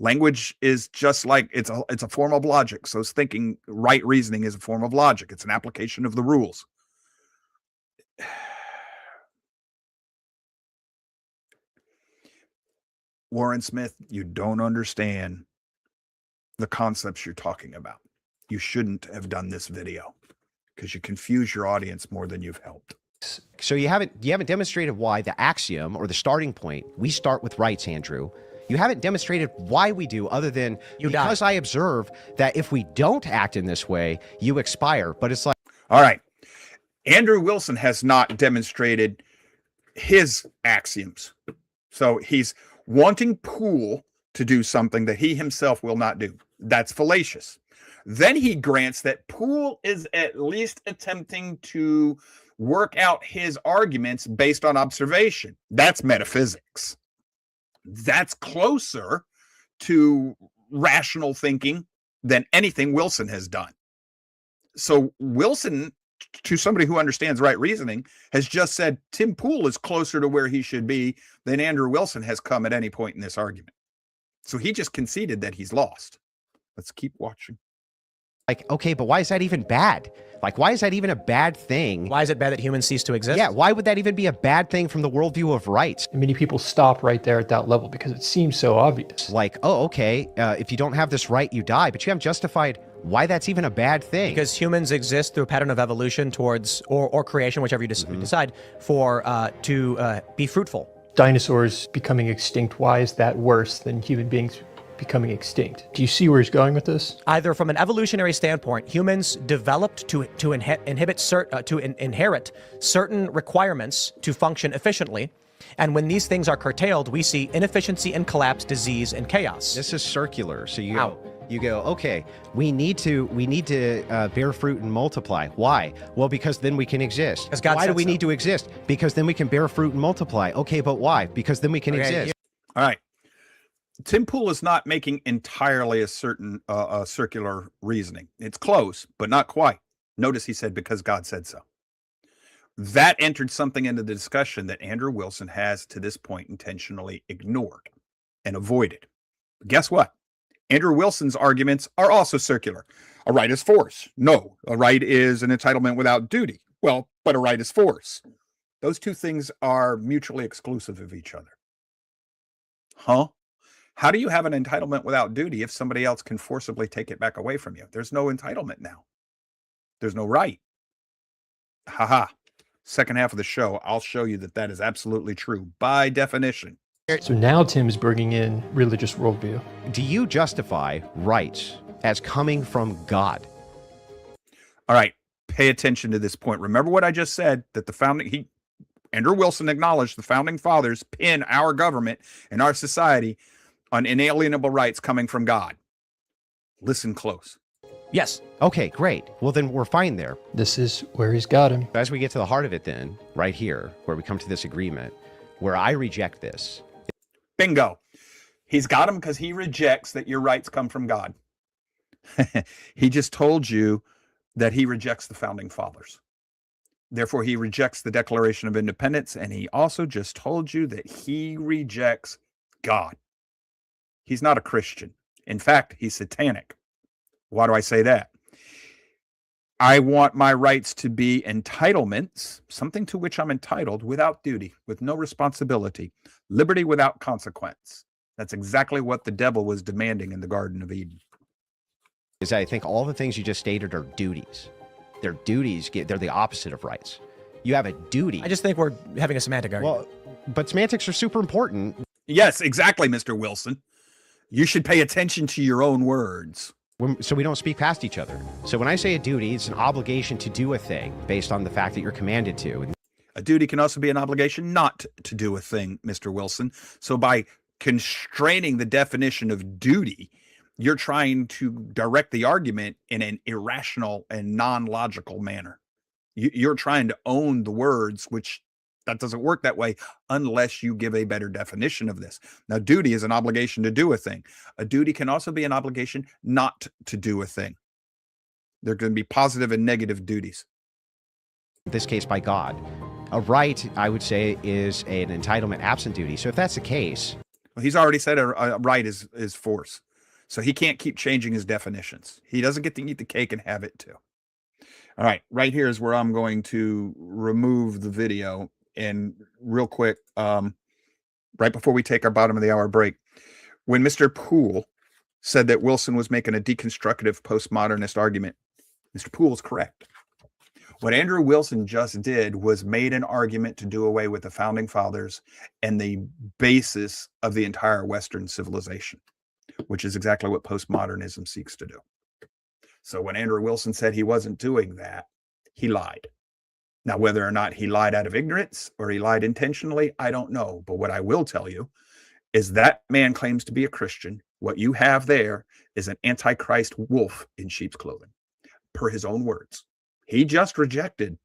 Language is just like it's a form of logic. So thinking, right reasoning is a form of logic. It's an application of the rules. Warren Smith, you don't understand the concepts you're talking about. You shouldn't have done this video because you confuse your audience more than you've helped. So you haven't demonstrated why the axiom or the starting point, we start with rights, Andrew. You haven't demonstrated why we do, other than because I observe that if we don't act in this way, you expire. But it's like, all right, Andrew Wilson has not demonstrated his axioms. So he's wanting Poole to do something that he himself will not do. That's fallacious. Then he grants that Poole is at least attempting to work out his arguments based on observation. That's metaphysics. That's closer to rational thinking than anything Wilson has done. So Wilson, to somebody who understands right reasoning, has just said Tim Poole is closer to where he should be than Andrew Wilson has come at any point in this argument. So he just conceded that he's lost. Let's keep watching. like, okay, but why is that even bad? Like, why is that even a bad thing? Why is it bad that humans cease to exist? Yeah, why would that even be a bad thing from the worldview of rights? And many people stop right there at that level because it seems so obvious. Like, oh, okay, if you don't have this right, you die, but you haven't justified why that's even a bad thing. Because humans exist through a pattern of evolution towards, or creation, whichever you decide, to be fruitful. Dinosaurs becoming extinct, why is that worse than human beings becoming extinct? Do you see where he's going with this? Either from an evolutionary standpoint, humans developed to inherit certain requirements to function efficiently. And when these things are curtailed, we see inefficiency and collapse, disease and chaos. This is circular. So you go, okay, we need to bear fruit and multiply. Why? Well, because then we can exist. Why do we need to exist? Because then we can bear fruit and multiply. Okay, but why? Because then we can exist. All right. Tim Poole is not making entirely a certain circular reasoning. It's close, but not quite. Notice he said, because God said so. That entered something into the discussion that Andrew Wilson has to this point intentionally ignored and avoided. But guess what? Andrew Wilson's arguments are also circular. A right is force. No, a right is an entitlement without duty. Well, but a right is force. Those two things are mutually exclusive of each other. Huh? How do you have an entitlement without duty if somebody else can forcibly take it back away from you? There's no entitlement now. There's no right. Haha. Second half of the show, I'll show you that that is absolutely true by definition. So now Tim's bringing in religious worldview. Do you justify rights as coming from God? All right, pay attention to this point. Remember what I just said, that Andrew Wilson acknowledged the founding fathers pin our government and our society on inalienable rights coming from God. Listen close. Yes. Okay, great. Well, then we're fine there. This is where he's got him. As we get to the heart of it then, right here, where we come to this agreement, where I reject this. Bingo. He's got him because he rejects that your rights come from God. He just told you that he rejects the founding fathers. Therefore, he rejects the Declaration of Independence, and he also just told you that he rejects God. He's not a Christian. In fact, he's satanic. Why do I say that? I want my rights to be entitlements, something to which I'm entitled without duty, with no responsibility, liberty without consequence. That's exactly what the devil was demanding in the Garden of Eden. Is I think all the things you just stated are duties. They're duties. They're the opposite of rights. You have a duty. I just think we're having a semantic argument. Well, but semantics are super important. Yes, exactly, Mr. Wilson. You should pay attention to your own words. So we don't speak past each other. So when I say a duty, it's an obligation to do a thing based on the fact that you're commanded to. A duty can also be an obligation not to do a thing, Mr. Wilson. So by constraining the definition of duty, you're trying to direct the argument in an irrational and non-logical manner. You're trying to own the words, which that doesn't work that way unless you give a better definition of this. Now, duty is an obligation to do a thing. A duty can also be an obligation not to do a thing. There can be positive and negative duties. In this case, by God. A right, I would say, is an entitlement absent duty. So if that's the case. Well, he's already said a right is force. So he can't keep changing his definitions. He doesn't get to eat the cake and have it too. All right, right here is where I'm going to remove the video. And real quick, right before we take our bottom of the hour break, when Mr. Poole said that Wilson was making a deconstructive postmodernist argument, Mr. Poole is correct. What Andrew Wilson just did was made an argument to do away with the founding fathers and the basis of the entire Western civilization, which is exactly what postmodernism seeks to do. So when Andrew Wilson said he wasn't doing that, he lied. Now, whether or not he lied out of ignorance or he lied intentionally, I don't know. But what I will tell you is that man claims to be a Christian. What you have there is an antichrist wolf in sheep's clothing, per his own words. He just rejected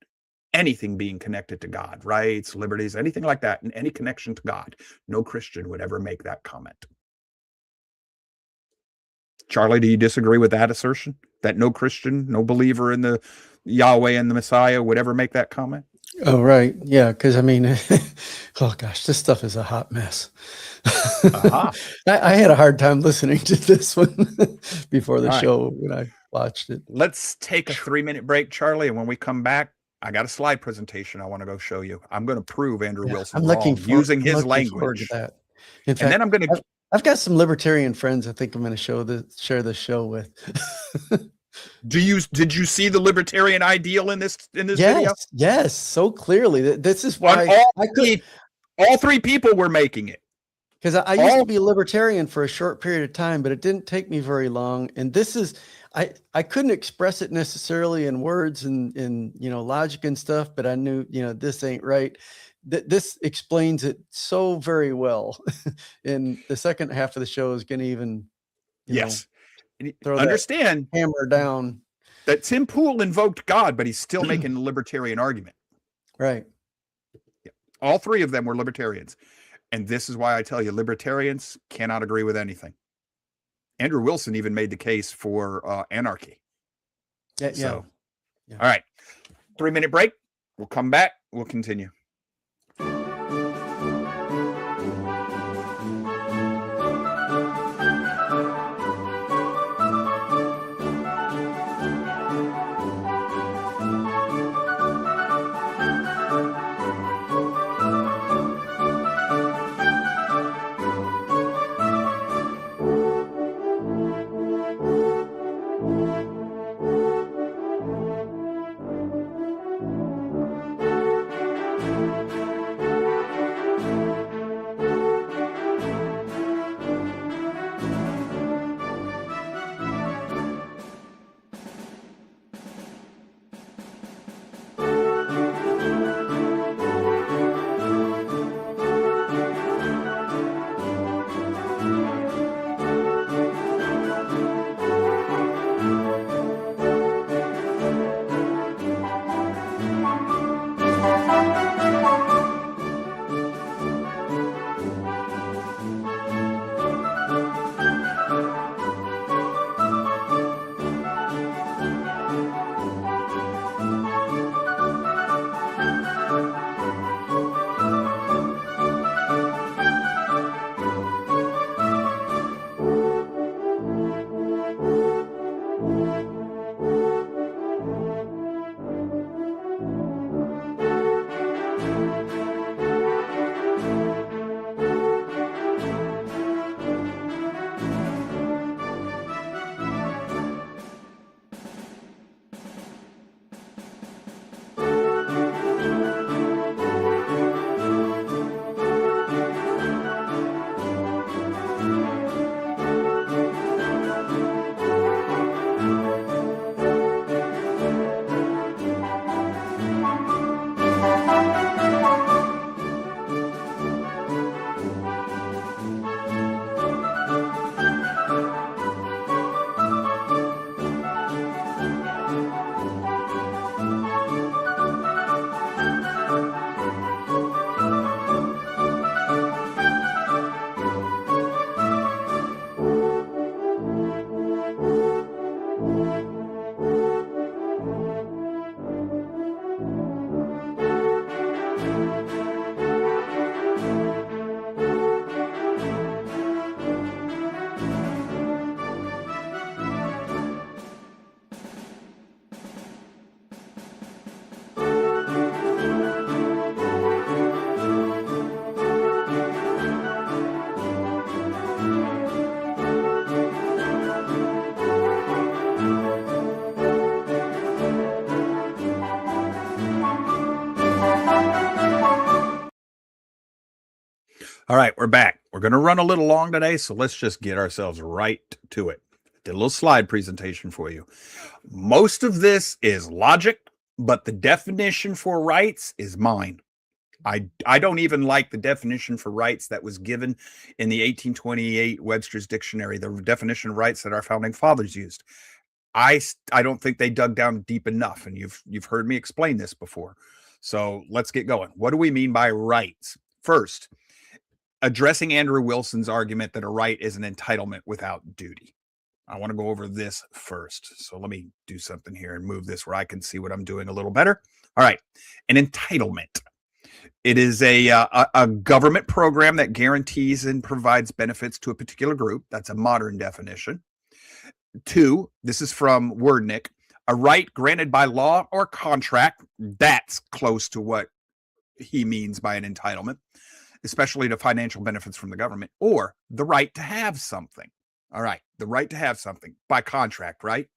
anything being connected to God, rights, liberties, anything like that, and any connection to God. No Christian would ever make that comment. Charlie, do you disagree with that assertion? That no Christian, no believer in the Yahweh and the Messiah would ever make that comment? Oh, right. Yeah. Because, I mean, oh, gosh, this stuff is a hot mess. Uh-huh. I had a hard time listening to this one before the All right. show when I watched it. Let's take a 3-minute break, Charlie. And when we come back, I got a slide presentation I want to go show you. I'm going to prove Andrew Wilson wrong using his language. That. In fact, And then I'm going to... I've got some libertarian friends I think I'm going to share this show with. Did you see the libertarian ideal in this video? Yes, so clearly. This is why all three people were making it. Because I used to be a libertarian for a short period of time, but it didn't take me very long. And this is, I couldn't express it necessarily in words and logic and stuff, but I knew, this ain't right. This explains it so very well. And the second half of the show is going to even, understand that hammer down. That Tim Poole invoked God, but he's still making a libertarian argument. Right. Yeah. All three of them were libertarians. And this is why I tell you, libertarians cannot agree with anything. Andrew Wilson even made the case for anarchy. Yeah. All right. 3-minute break. We'll come back. We'll continue. All right, we're back. We're going to run a little long today, so let's just get ourselves right to it. Did a little slide presentation for you. Most of this is logic, but the definition for rights is mine. I don't even like the definition for rights that was given in the 1828 Webster's Dictionary, the definition of rights that our founding fathers used. I don't think they dug down deep enough, and you've heard me explain this before. So let's get going. What do we mean by rights? First, addressing Andrew Wilson's argument that a right is an entitlement without duty. I want to go over this first. So let me do something here and move this where I can see what I'm doing a little better. All right, an entitlement. It is a government program that guarantees and provides benefits to a particular group. That's a modern definition. 2, this is from Wordnick, a right granted by law or contract. That's close to what he means by an entitlement, especially to financial benefits from the government, or the right to have something. All right, the right to have something by contract, right?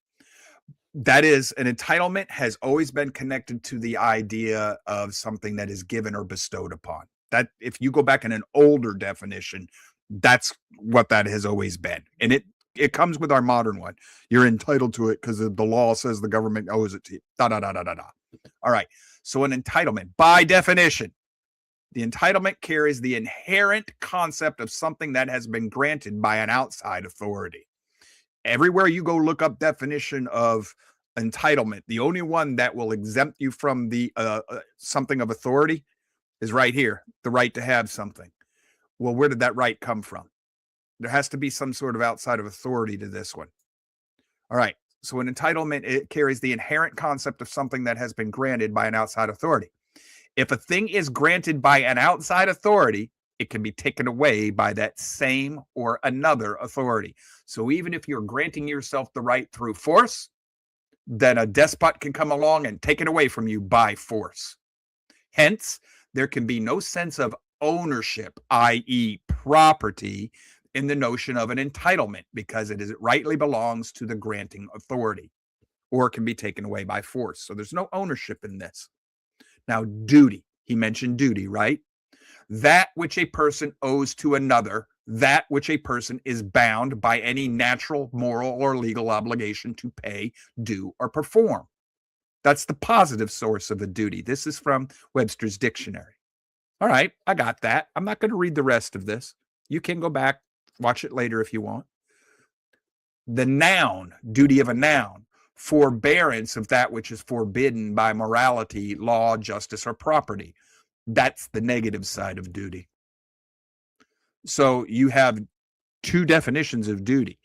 That is, an entitlement has always been connected to the idea of something that is given or bestowed upon. That, if you go back in an older definition, that's what that has always been. And it comes with our modern one. You're entitled to it because the law says the government owes it to you. Da, da, da, da, da, da. All right. So an entitlement, by definition, the entitlement carries the inherent concept of something that has been granted by an outside authority. Everywhere you go look up definition of entitlement, the only one that will exempt you from the something of authority is right here, the right to have something. Well, where did that right come from? There has to be some sort of outside of authority to this one. All right. So an entitlement, it carries the inherent concept of something that has been granted by an outside authority. If a thing is granted by an outside authority, it can be taken away by that same or another authority. So even if you're granting yourself the right through force, then a despot can come along and take it away from you by force. Hence, there can be no sense of ownership, i.e., property, in the notion of an entitlement, because it rightly belongs to the granting authority, or can be taken away by force. So there's no ownership in this. Now, duty. He mentioned duty, right? That which a person owes to another, that which a person is bound by any natural, moral, or legal obligation to pay, do, or perform. That's the positive source of a duty. This is from Webster's Dictionary. All right, I got that. I'm not going to read the rest of this. You can go back, watch it later if you want. The noun, duty of a noun, forbearance of that which is forbidden by morality, law, justice, or property. That's the negative side of duty. So you have two definitions of duty.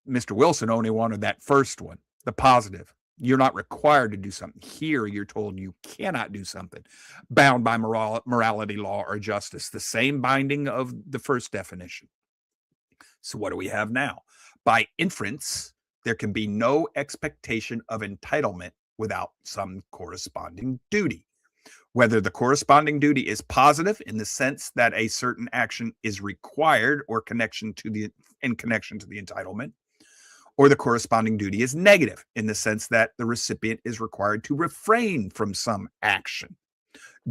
Mr. Wilson only wanted that first one, the positive. You're not required to do something. Here, you're told you cannot do something bound by morality, law, or justice. The same binding of the first definition. So what do we have now? By inference, there can be no expectation of entitlement without some corresponding duty. Whether the corresponding duty is positive in the sense that a certain action is required or in connection to the entitlement, or the corresponding duty is negative in the sense that the recipient is required to refrain from some action.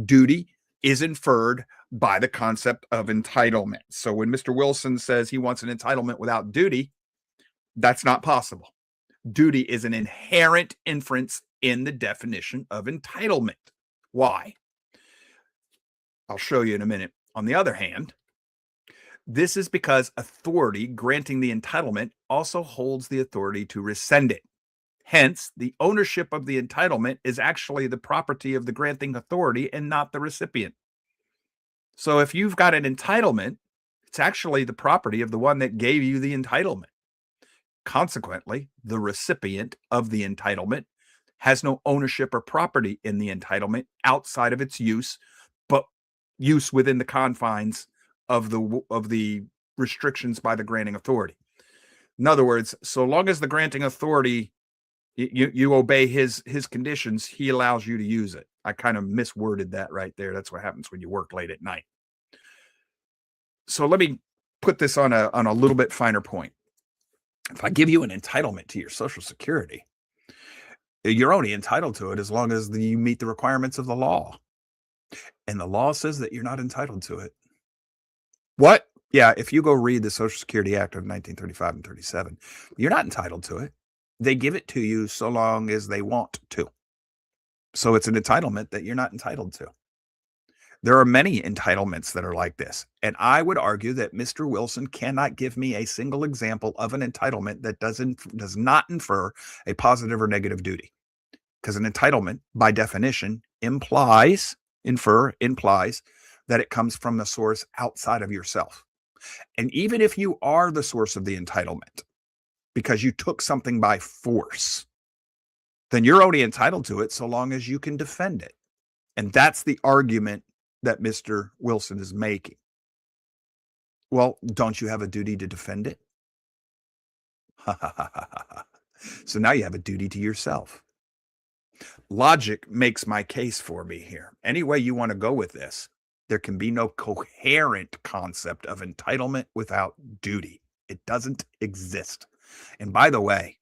Duty is inferred by the concept of entitlement. So when Mr. Wilson says he wants an entitlement without duty, that's not possible. Duty is an inherent inference in the definition of entitlement. Why? I'll show you in a minute. On the other hand, this is because authority granting the entitlement also holds the authority to rescind it. Hence, the ownership of the entitlement is actually the property of the granting authority and not the recipient. So if you've got an entitlement, it's actually the property of the one that gave you the entitlement. Consequently, the recipient of the entitlement has no ownership or property in the entitlement outside of its use, but use within the confines of the restrictions by the granting authority. In other words, so long as the granting authority, you obey his conditions, he allows you to use it. I kind of misworded that right there. That's what happens when you work late at night. So let me put this on a little bit finer point. If I give you an entitlement to your Social Security, you're only entitled to it as long as you meet the requirements of the law. And the law says that you're not entitled to it. What? Yeah, if you go read the Social Security Act of 1935 and 37, you're not entitled to it. They give it to you so long as they want to. So it's an entitlement that you're not entitled to. There are many entitlements that are like this. And I would argue that Mr. Wilson cannot give me a single example of an entitlement that does not infer a positive or negative duty. Because an entitlement, by definition, implies that it comes from a source outside of yourself. And even if you are the source of the entitlement, because you took something by force, then you're only entitled to it so long as you can defend it. And that's the argument that Mr. Wilson is making. Well, don't you have a duty to defend it? So now you have a duty to yourself. Logic makes my case for me here. Any way you want to go with this, there can be no coherent concept of entitlement without duty. It doesn't exist. And by the way,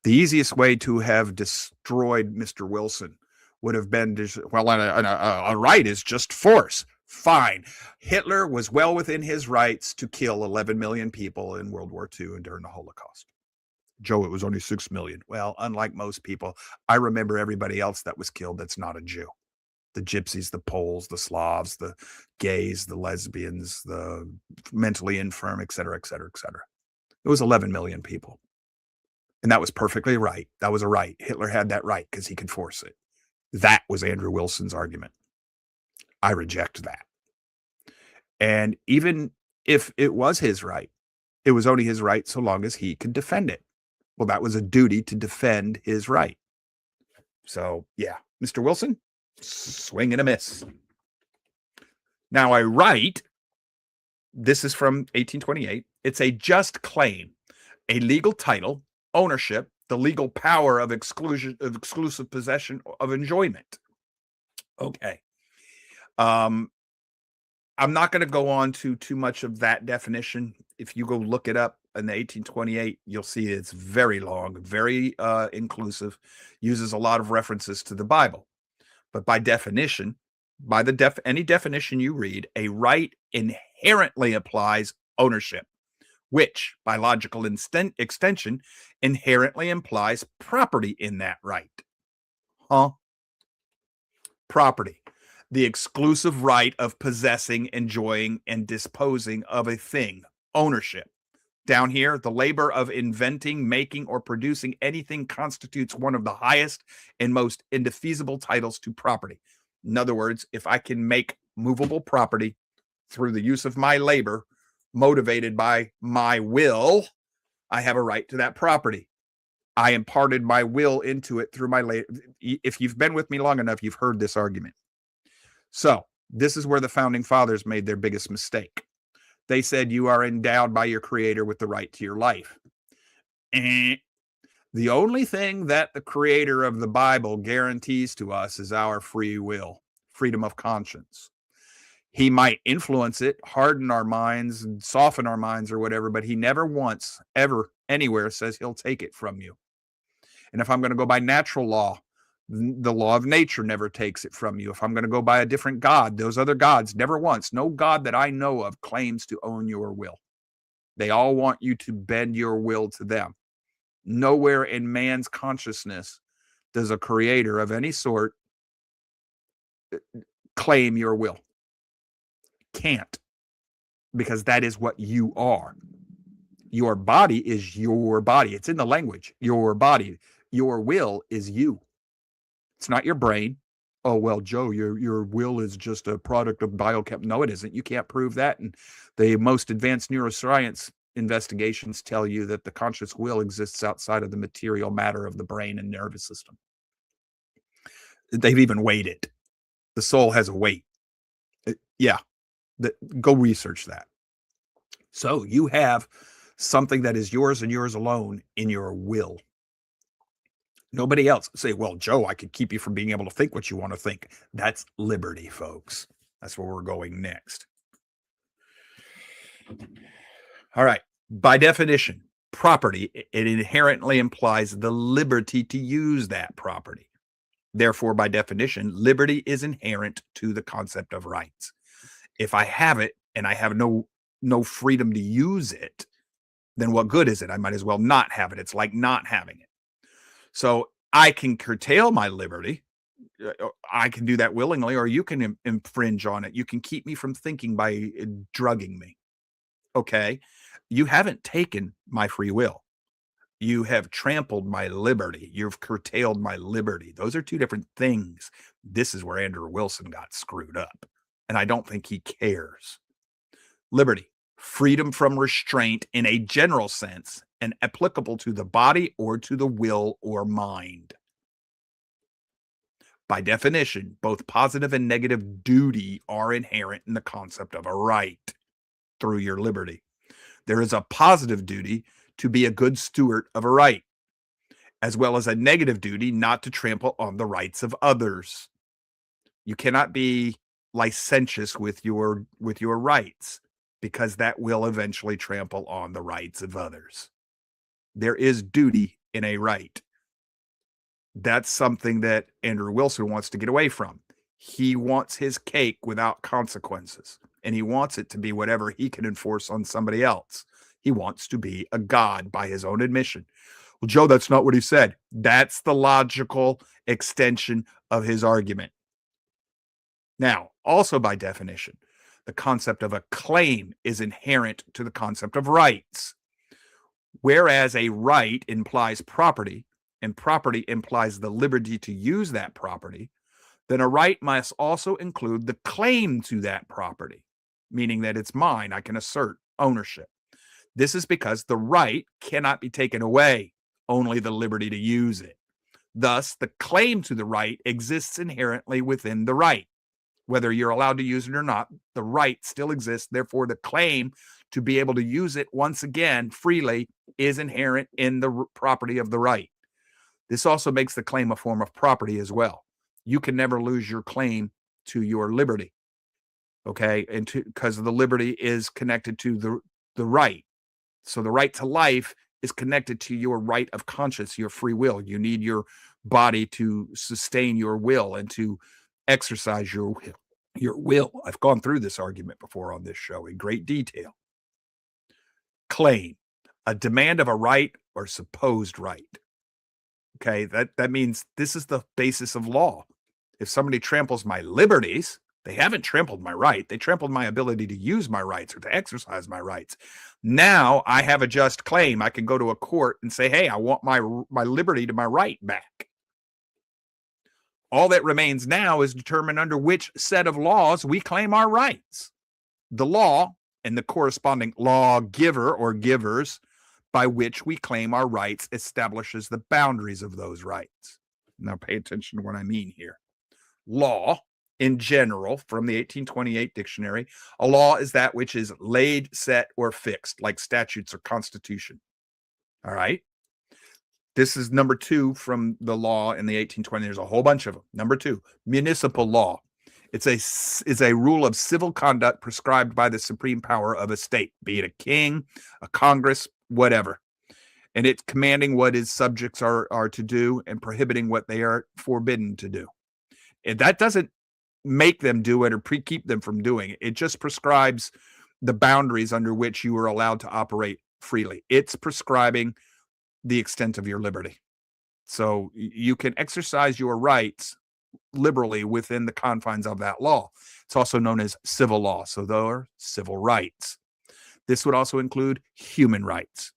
the easiest way to have destroyed Mr. Wilson would have been, a right is just force. Fine. Hitler was well within his rights to kill 11 million people in World War II and during the Holocaust. Joe, it was only 6 million. Well, unlike most people, I remember everybody else that was killed that's not a Jew. The gypsies, the Poles, the Slavs, the gays, the lesbians, the mentally infirm, et cetera, et cetera, et cetera. It was 11 million people. And that was perfectly right. That was a right. Hitler had that right because he could force it. That was Andrew Wilson's argument. I reject that. And even if it was his right, it was only his right so long as he could defend it. Well, that was a duty to defend his right. So, yeah, Mr. Wilson, swing and a miss. Now, I write, this is from 1828. It's a just claim, a legal title, ownership, the legal power of exclusive possession of enjoyment. Okay. I'm not going to go on to too much of that definition. If you go look it up in the 1828, you'll see it's very long, very inclusive, uses a lot of references to the Bible. But by definition, by any definition you read, a right inherently applies ownership, which by logical extension inherently implies property in that right. Property. The exclusive right of possessing, enjoying, and disposing of a thing. Ownership. Down here, the labor of inventing, making, or producing anything constitutes one of the highest and most indefeasible titles to property. In other words, if I can make movable property through the use of my labor, motivated by my will, I have a right to that property. I imparted my will into it through my labor. If you've been with me long enough, you've heard this argument. So this is where the founding fathers made their biggest mistake. They said you are endowed by your creator with the right to your life. The only thing that the creator of the Bible guarantees to us is our free will, freedom of conscience. He might influence it, harden our minds, and soften our minds or whatever, but he never once, ever, anywhere says he'll take it from you. And if I'm going to go by natural law, the law of nature never takes it from you. If I'm going to go by a different God, those other gods, never once, no God that I know of claims to own your will. They all want you to bend your will to them. Nowhere in man's consciousness does a creator of any sort claim your will. Can't, because that is what you are. Your body is your body. It's in the language. Your body, your will is you. It's not your brain. Oh, well, Joe, your will is just a product of biochem. No, it isn't. You can't prove that. And the most advanced neuroscience investigations tell you that the conscious will exists outside of the material matter of the brain and nervous system. They've even weighed it. The soul has a weight. Go research that. So you have something that is yours and yours alone in your will. Nobody else. Say, well, Joe, I could keep you from being able to think what you want to think. That's liberty, folks. That's where we're going next. All right. By definition, property, it inherently implies the liberty to use that property. Therefore, by definition, liberty is inherent to the concept of rights. If I have it and I have no no freedom to use it, then what good is it? I might as well not have it. It's like not having it. So I can curtail my liberty. I can do that willingly, or you can infringe on it. You can keep me from thinking by drugging me. Okay. You haven't taken my free will. You have trampled my liberty. You've curtailed my liberty. Those are two different things. This is where Andrew Wilson got screwed up. And I don't think he cares. Liberty, freedom from restraint in a general sense and applicable to the body or to the will or mind. By definition, both positive and negative duty are inherent in the concept of a right through your liberty. There is a positive duty to be a good steward of a right, as well as a negative duty not to trample on the rights of others. You cannot be licentious with your rights, because that will eventually trample on the rights of others. There is duty in a right. That's something that Andrew Wilson wants to get away from. He wants his cake without consequences, and he wants it to be whatever he can enforce on somebody else. He wants to be a god by his own admission. Well, Joe, that's not what he said. That's the logical extension of his argument. Now, also by definition, the concept of a claim is inherent to the concept of rights. Whereas a right implies property, and property implies the liberty to use that property, then a right must also include the claim to that property, meaning that it's mine, I can assert ownership. This is because the right cannot be taken away, only the liberty to use it. Thus, the claim to the right exists inherently within the right. Whether you're allowed to use it or not, the right still exists. Therefore, the claim to be able to use it once again freely is inherent in the property of the right. This also makes the claim a form of property as well. You can never lose your claim to your liberty, okay? And because the liberty is connected to the right. So the right to life is connected to your right of conscience, your free will. You need your body to sustain your will and to exercise your will. I've gone through this argument before on this show in great detail. Claim, a demand of a right or supposed right. Okay, that means this is the basis of law. If somebody tramples my liberties, they haven't trampled my right. They trampled my ability to use my rights or to exercise my rights. Now I have a just claim. I can go to a court and say, hey, I want my liberty to my right back. All that remains now is determine under which set of laws we claim our rights. The law and the corresponding lawgiver or givers by which we claim our rights establishes the boundaries of those rights. Now pay attention to what I mean here. Law, in general, from the 1828 dictionary, a law is that which is laid, set, or fixed, like statutes or constitution. All right? This is number 2 from the law in the 1820s. There's a whole bunch of them. Number 2, municipal law. It's a rule of civil conduct prescribed by the supreme power of a state, be it a king, a Congress, whatever. And it's commanding what its subjects are to do and prohibiting what they are forbidden to do. And that doesn't make them do it or keep them from doing it. It just prescribes the boundaries under which you are allowed to operate freely. It's prescribing the extent of your liberty. So you can exercise your rights liberally within the confines of that law. It's also known as civil law. So there are civil rights. This would also include human rights.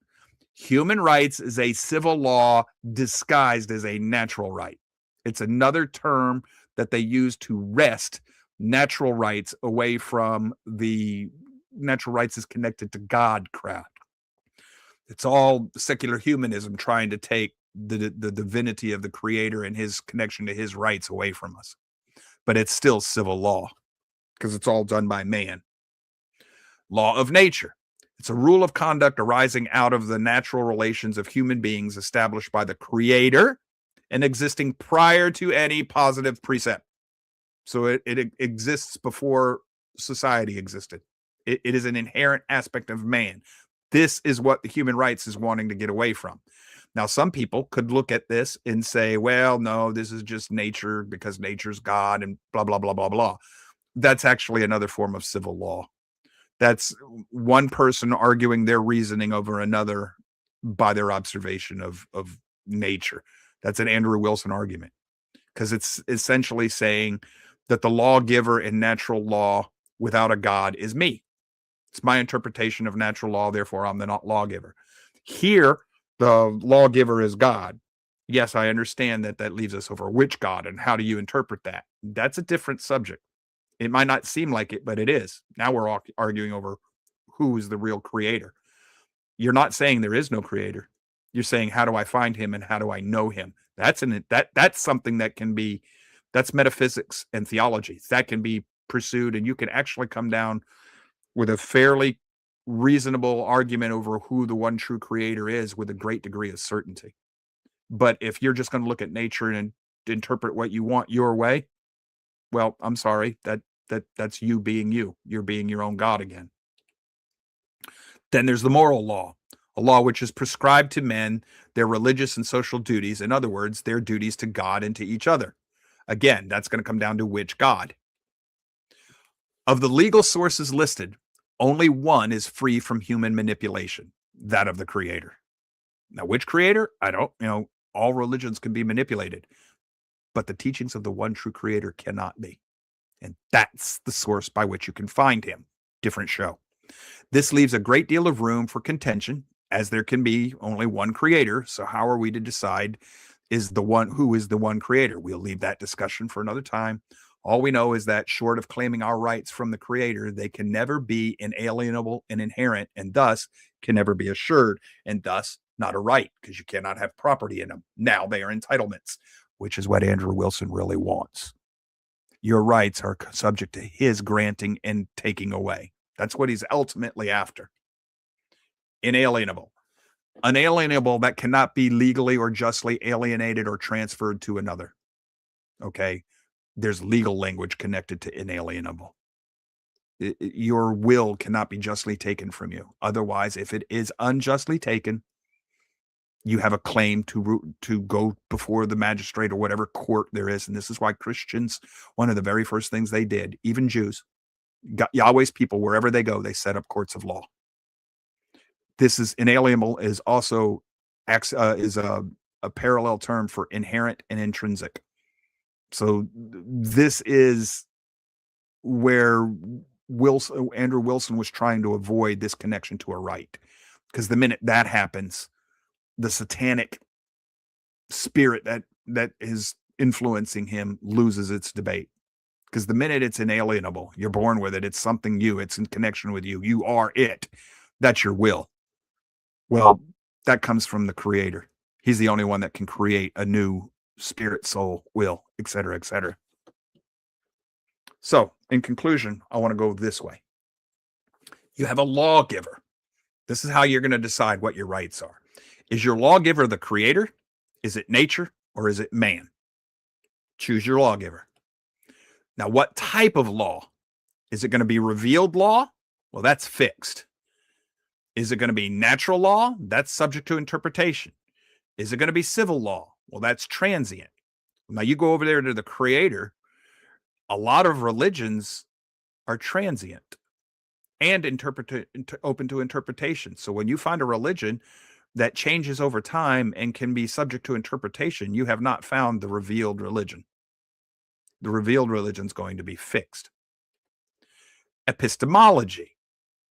Human rights is a civil law disguised as a natural right. It's another term that they use to wrest natural rights away from the natural rights is connected to God crap. It's all secular humanism trying to take the divinity of the creator and his connection to his rights away from us. But it's still civil law because it's all done by man. Law of nature. It's a rule of conduct arising out of the natural relations of human beings established by the creator and existing prior to any positive precept. So it exists before society existed. It is an inherent aspect of man. This is what the human rights is wanting to get away from. Now, some people could look at this and say, well, no, this is just nature because nature's God and blah, blah, blah, blah, blah. That's actually another form of civil law. That's one person arguing their reasoning over another by their observation of nature. That's an Andrew Wilson argument, because it's essentially saying that the lawgiver in natural law without a God is me. It's my interpretation of natural law, therefore I'm the not lawgiver. Here, the lawgiver is God. Yes, I understand that that leaves us over which God and how do you interpret that. That's a different subject. It might not seem like it, but it is. Now we're arguing over who is the real creator. You're not saying there is no creator. You're saying, how do I find him and how do I know him? That's something that can be, that's metaphysics and theology. That can be pursued, and you can actually come down with a fairly reasonable argument over who the one true creator is with a great degree of certainty. But if you're just going to look at nature and interpret what you want your way, well, I'm sorry, that's you being you. You're being your own God again. Then there's the moral law, a law which is prescribed to men their religious and social duties. In other words, their duties to God and to each other. Again, that's going to come down to which God. Of the legal sources listed, only one is free from human manipulation, that of the creator. Now, which creator? I don't, all religions can be manipulated, but the teachings of the one true creator cannot be. And that's the source by which you can find him. Different show. This leaves a great deal of room for contention, as there can be only one creator. So how are we to decide who is the one creator? We'll leave that discussion for another time. All we know is that short of claiming our rights from the creator, they can never be inalienable and inherent, and thus can never be assured, and thus not a right, because you cannot have property in them. Now they are entitlements, which is what Andrew Wilson really wants. Your rights are subject to his granting and taking away. That's what he's ultimately after. Inalienable. Unalienable, that cannot be legally or justly alienated or transferred to another. Okay? There's legal language connected to inalienable. Your will cannot be justly taken from you. Otherwise, if it is unjustly taken, you have a claim to go before the magistrate or whatever court there is. And this is why Christians, one of the very first things they did, even Jews, Yahweh's people, wherever they go, they set up courts of law. This is inalienable is also is a parallel term for inherent and intrinsic. So this is where Andrew Wilson was trying to avoid this connection to a right. Because the minute that happens, the satanic spirit that is influencing him loses its debate. Because the minute it's inalienable, you're born with it. It's something it's in connection with you. You are it. That's your will. Well, that comes from the creator. He's the only one that can create a new spirit, soul, will, etc., etc. So, in conclusion, I want to go this way. You have a lawgiver. This is how you're going to decide what your rights are. Is your lawgiver the creator? Is it nature? Or is it man? Choose your lawgiver. Now, what type of law? Is it going to be revealed law? Well, that's fixed. Is it going to be natural law? That's subject to interpretation. Is it going to be civil law? Well, that's transient. Now, you go over there to the creator, a lot of religions are transient and open to interpretation. So when you find a religion that changes over time and can be subject to interpretation, you have not found the revealed religion. The revealed religion is going to be fixed. Epistemology.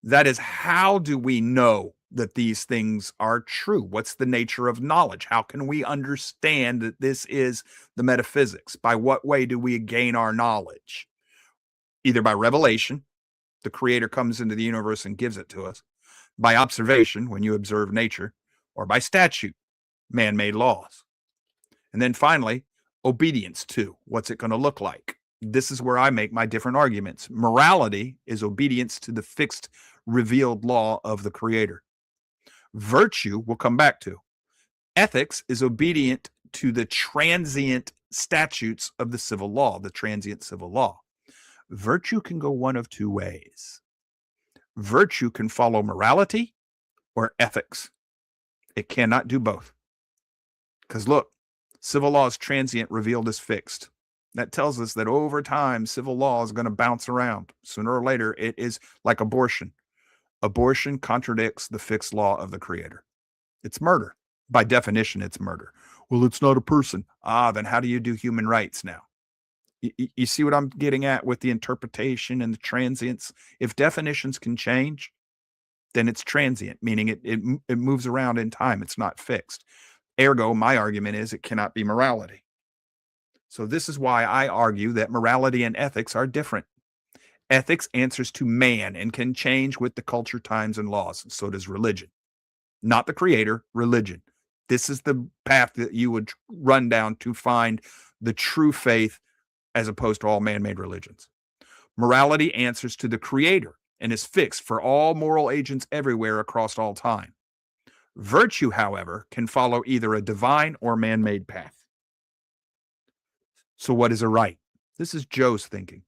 That is, how do we know that these things are true? What's the nature of knowledge? How can we understand that this is the metaphysics? By what way do we gain our knowledge? Either by revelation, the creator comes into the universe and gives it to us, by observation, when you observe nature, or by statute, man-made laws. And then finally, obedience to. What's it going to look like? This is where I make my different arguments. Morality is obedience to the fixed, revealed law of the creator. Virtue we'll come back to. Ethics is obedient to the transient statutes of the civil law, the transient civil law. Virtue can go one of two ways. Virtue can follow morality or ethics. It cannot do both. Because look, civil law is transient, revealed as fixed. That tells us that over time, civil law is going to bounce around. Sooner or later, it is like abortion. Abortion contradicts the fixed law of the Creator. It's murder. By definition, it's murder. Well, it's not a person. Then how do you do human rights now? You see what I'm getting at with the interpretation and the transience? If definitions can change, then it's transient, meaning it moves around in time. It's not fixed. Ergo, my argument is it cannot be morality. So this is why I argue that morality and ethics are different. Ethics answers to man and can change with the culture, times, and laws. So does religion. Not the Creator, religion. This is the path that you would run down to find the true faith as opposed to all man-made religions. Morality answers to the Creator and is fixed for all moral agents everywhere across all time. Virtue, however, can follow either a divine or man-made path. So what is a right? This is Joe's thinking.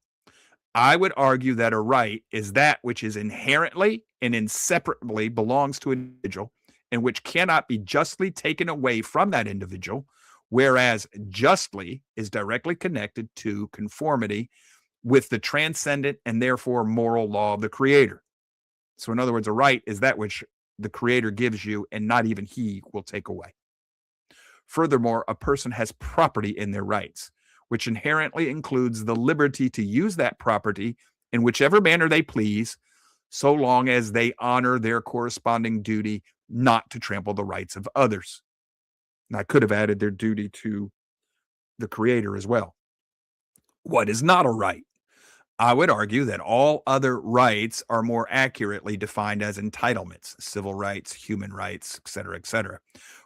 I would argue that a right is that which is inherently and inseparably belongs to an individual and which cannot be justly taken away from that individual, whereas justly is directly connected to conformity with the transcendent and therefore moral law of the Creator. So in other words, a right is that which the Creator gives you and not even He will take away. Furthermore, a person has property in their rights, which inherently includes the liberty to use that property in whichever manner they please, so long as they honor their corresponding duty not to trample the rights of others. And I could have added their duty to the Creator as well. What is not a right? I would argue that all other rights are more accurately defined as entitlements, civil rights, human rights, etc.,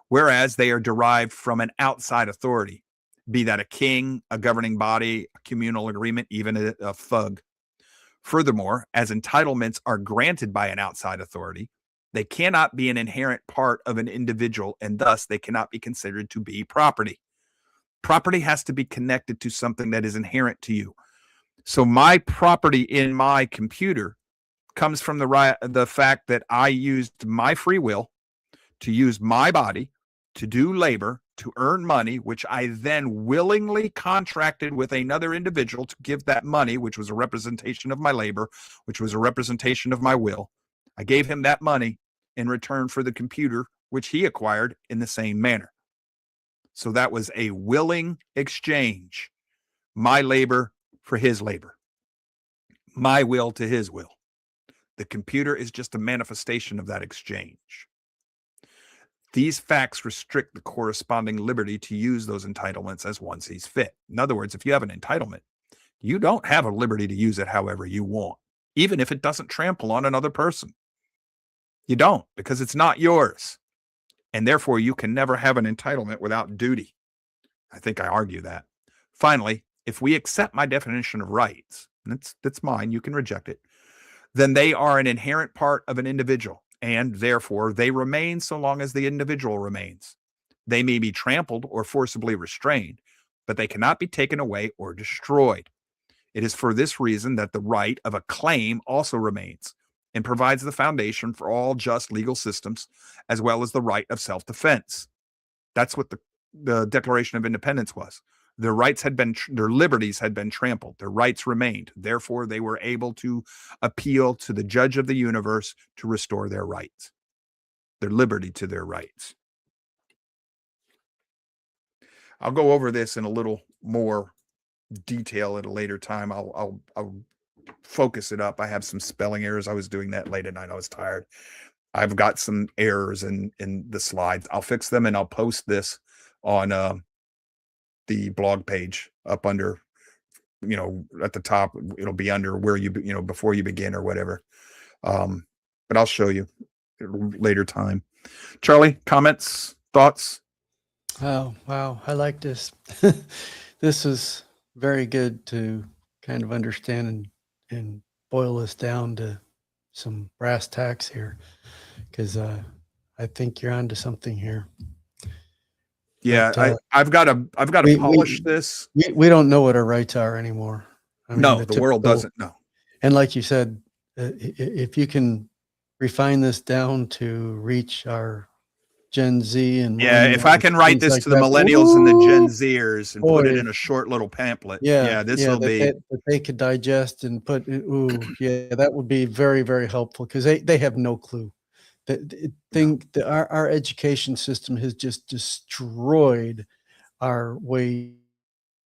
whereas they are derived from an outside authority, be that a king, a governing body, a communal agreement, even a thug. Furthermore, as entitlements are granted by an outside authority, they cannot be an inherent part of an individual, and thus they cannot be considered to be property. Property has to be connected to something that is inherent to you. So my property in my computer comes from the fact that I used my free will to use my body to do labor, to earn money, which I then willingly contracted with another individual to give that money, which was a representation of my labor, which was a representation of my will. I gave him that money in return for the computer, which he acquired in the same manner. So that was a willing exchange. My labor for his labor. My will to his will. The computer is just a manifestation of that exchange. These facts restrict the corresponding liberty to use those entitlements as one sees fit. In other words, if you have an entitlement, you don't have a liberty to use it however you want, even if it doesn't trample on another person. You don't, because it's not yours. And therefore, you can never have an entitlement without duty. I think I argue that. Finally, if we accept my definition of rights, and that's mine, you can reject it, then they are an inherent part of an individual, and therefore they remain so long as the individual remains. They may be trampled or forcibly restrained, but they cannot be taken away or destroyed. It is for this reason that the right of a claim also remains and provides the foundation for all just legal systems, as well as the right of self-defense. That's what the Declaration of Independence was. Their rights had been, their liberties had been trampled. Their rights remained. Therefore, they were able to appeal to the judge of the universe to restore their rights, their liberty to their rights. I'll go over this in a little more detail at a later time. I'll focus it up. I have some spelling errors. I was doing that late at night. I was tired. I've got some errors in the slides. I'll fix them and I'll post this on the blog page up under, at the top. It'll be under where before you begin or whatever. But I'll show you at a later time. Charlie, comments, thoughts? Oh, wow. I like this. This is very good to kind of understand and boil this down to some brass tacks here, because I think you're onto something here. Yeah, But, I've got to polish this. We don't know what our rights are anymore. I mean, No, the world doesn't know. And like you said, if you can refine this down to reach our Gen Z and Yeah, if I millennials, can write things this like to the that. millennials and the Gen Woo! Zers and put it Boy, in a short little pamphlet, yeah, yeah, this yeah, will be. that they could digest and put. Ooh, yeah, that would be very, very helpful because they have no clue. No. Our education system has just destroyed our way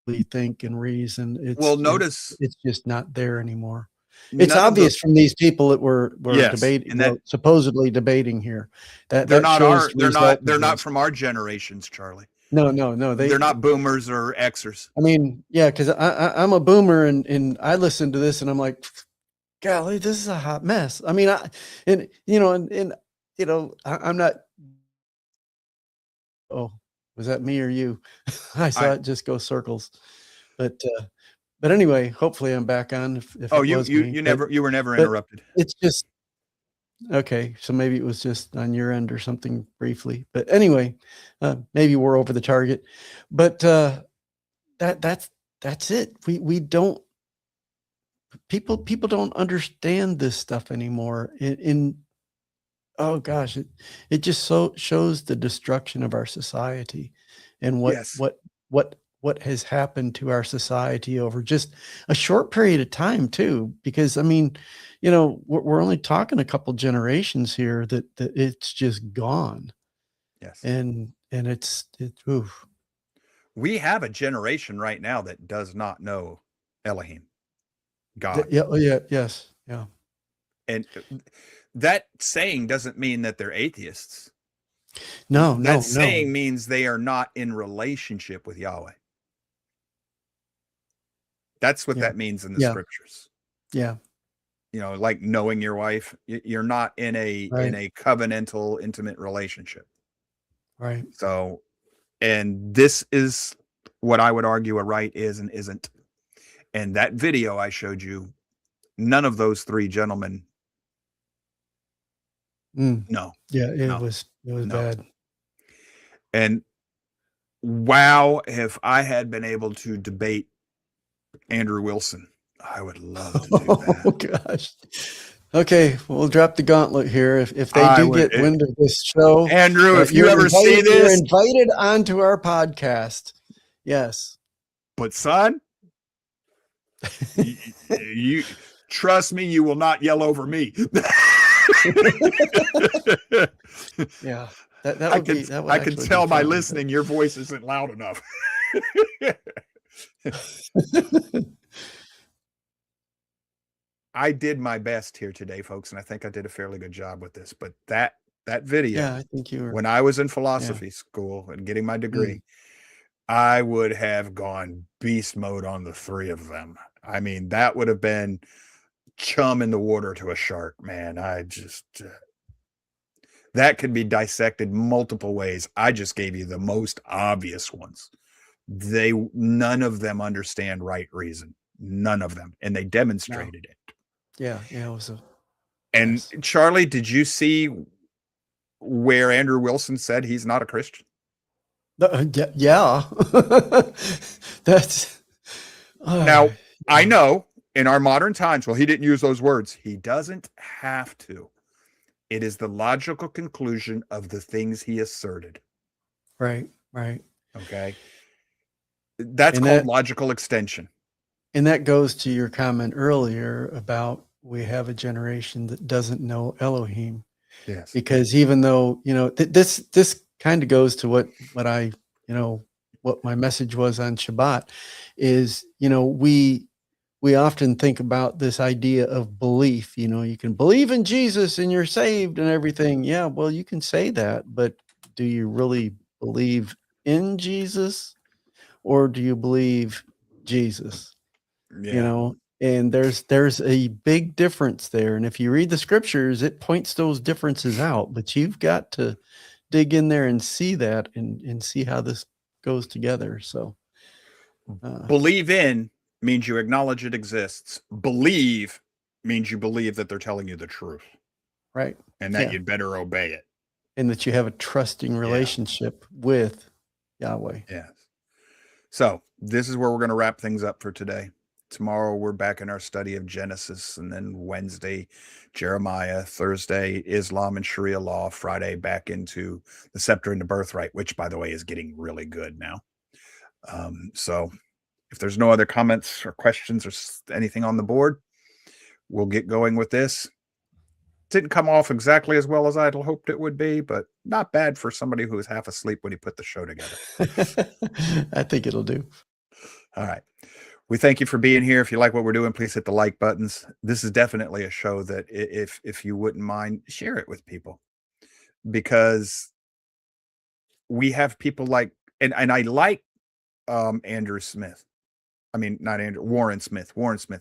we think and reason. Well, notice It's just not there anymore. It's none of the obvious from these people that were yes, debating, and that supposedly debating here. they're That not shows our the result they're of not this. from our generations, Charlie. No, no, no. They're not boomers or Xers. I mean, yeah, because I'm a boomer and I listen to this and I'm like, golly, this is a hot mess. I mean, I'm not. Oh, was that me or you? I saw I it just go circles. But anyway, hopefully I'm back on if oh it was me. you were never But interrupted. it's just okay. So maybe it was just on your end or something briefly. But anyway, maybe we're over the target. But that's it. We don't people don't understand this stuff anymore. Oh gosh, it just so shows the destruction of our society and Yes. what has happened to our society over just a short period of time too. Because I mean, we're only talking a couple generations here that it's just gone, Yes. and oof. We have a generation right now that does not know Elohim, God. Yeah, oh yeah, yes, yeah. And that saying doesn't mean that they're atheists. No, That no, saying no. means they are not in relationship with Yahweh. That's what Yeah, that means in the yeah, scriptures. yeah. Like knowing your wife, you're not in a Right, covenantal, intimate relationship. right. So, and this is what I would argue a right is and isn't. And that video I showed you, none of those three gentlemen. Mm. No, Yeah, it no, was no. bad. And wow, if I had been able to debate Andrew Wilson, I would love to do that. Oh gosh. Okay, we'll drop the gauntlet here. If they I do would, get wind of this show, Andrew, if you ever see you're this, invited onto our podcast. Yes. but son, you trust me, you will not yell over me. Yeah. That would I can actually tell be by fun, listening your voice isn't loud enough. but- I did my best here today, folks, and I think I did a fairly good job with this. But that video, yeah, I think you were. when I was in philosophy school and getting my degree, I would have gone beast mode on the three of them. I mean, that would have been chum in the water to a shark, man. I just that could be dissected multiple ways. I just gave you the most obvious ones. None of them understand right reason. None of them, and they demonstrated it. Yeah, it was And yes. Charlie, did you see where Andrew Wilson said he's not a Christian? Yeah. That's Now, I know in our modern times, well, he didn't use those words. He doesn't have to. It is the logical conclusion of the things he asserted. right. Okay. That's And called logical extension. And that goes to your comment earlier about we have a generation that doesn't know Elohim. Yes. Because even though, this kind of goes to what I, what my message was on Shabbat is, we often think about this idea of belief. You can believe in Jesus and you're saved and everything. Yeah, well, you can say that, but do you really believe in Jesus or do you believe Jesus? Yeah. And there's a big difference there. And if you read the scriptures, it points those differences out, but you've got to dig in there and see that and see how this goes together. So Believe in means you acknowledge it exists. Believe means you believe that they're telling you the truth. right. And that Yeah. you'd better obey it. And that you have a trusting relationship with Yahweh. Yes. So this is where we're going to wrap things up for today. Tomorrow we're back in our study of Genesis, and then Wednesday, Jeremiah, Thursday, Islam and Sharia law, Friday back into the scepter and the birthright, which, by the way, is getting really good now. So if there's no other comments or questions or anything on the board, we'll get going with this. Didn't come off exactly as well as I'd hoped it would be, but not bad for somebody who was half asleep when he put the show together. I think it'll do. All right. We thank you for being here. If you like what we're doing, please hit the like buttons. This is definitely a show that if you wouldn't mind, share it with people, because we have people like, and I like Andrew Smith. I mean, not Andrew, Warren Smith,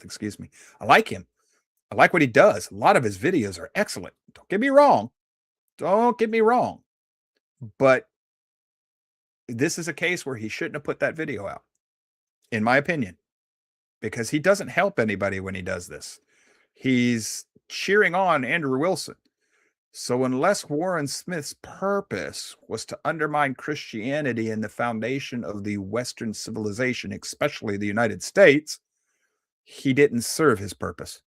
excuse me. I like him. I like what he does. A lot of his videos are excellent. Don't get me wrong. But this is a case where he shouldn't have put that video out, in my opinion, because he doesn't help anybody when he does this. He's cheering on Andrew Wilson. So unless Warren Smith's purpose was to undermine Christianity and the foundation of the Western civilization, especially the United States, he didn't serve his purpose.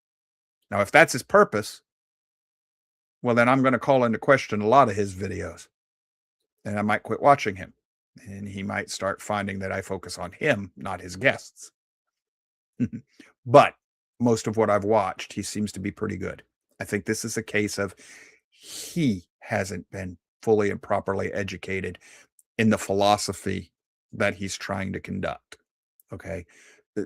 Now, if that's his purpose, well, then I'm going to call into question a lot of his videos, and I might quit watching him, and he might start finding that I focus on him, not his guests. But most of what I've watched, he seems to be pretty good. I think this is a case of he hasn't been fully and properly educated in the philosophy that he's trying to conduct. Okay.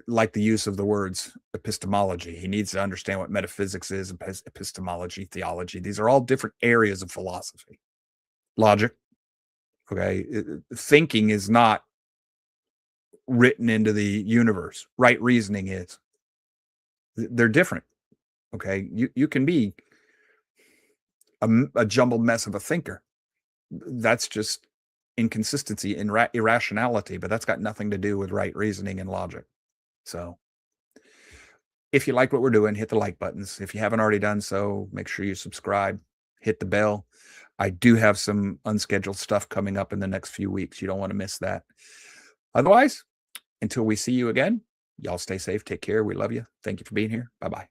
Like the use of the words epistemology. He needs to understand what metaphysics is, epistemology, theology. These are all different areas of philosophy. Logic. Okay. Thinking is not written into the universe. Right reasoning is. They're different. Okay. You can be a jumbled mess of a thinker. That's just inconsistency and irrationality, but that's got nothing to do with right reasoning and logic. So if you like what we're doing, hit the like buttons. If you haven't already done so, make sure you subscribe, hit the bell. I do have some unscheduled stuff coming up in the next few weeks. You don't want to miss that. Otherwise, until we see you again, y'all stay safe. Take care. We love you. Thank you for being here. Bye-bye.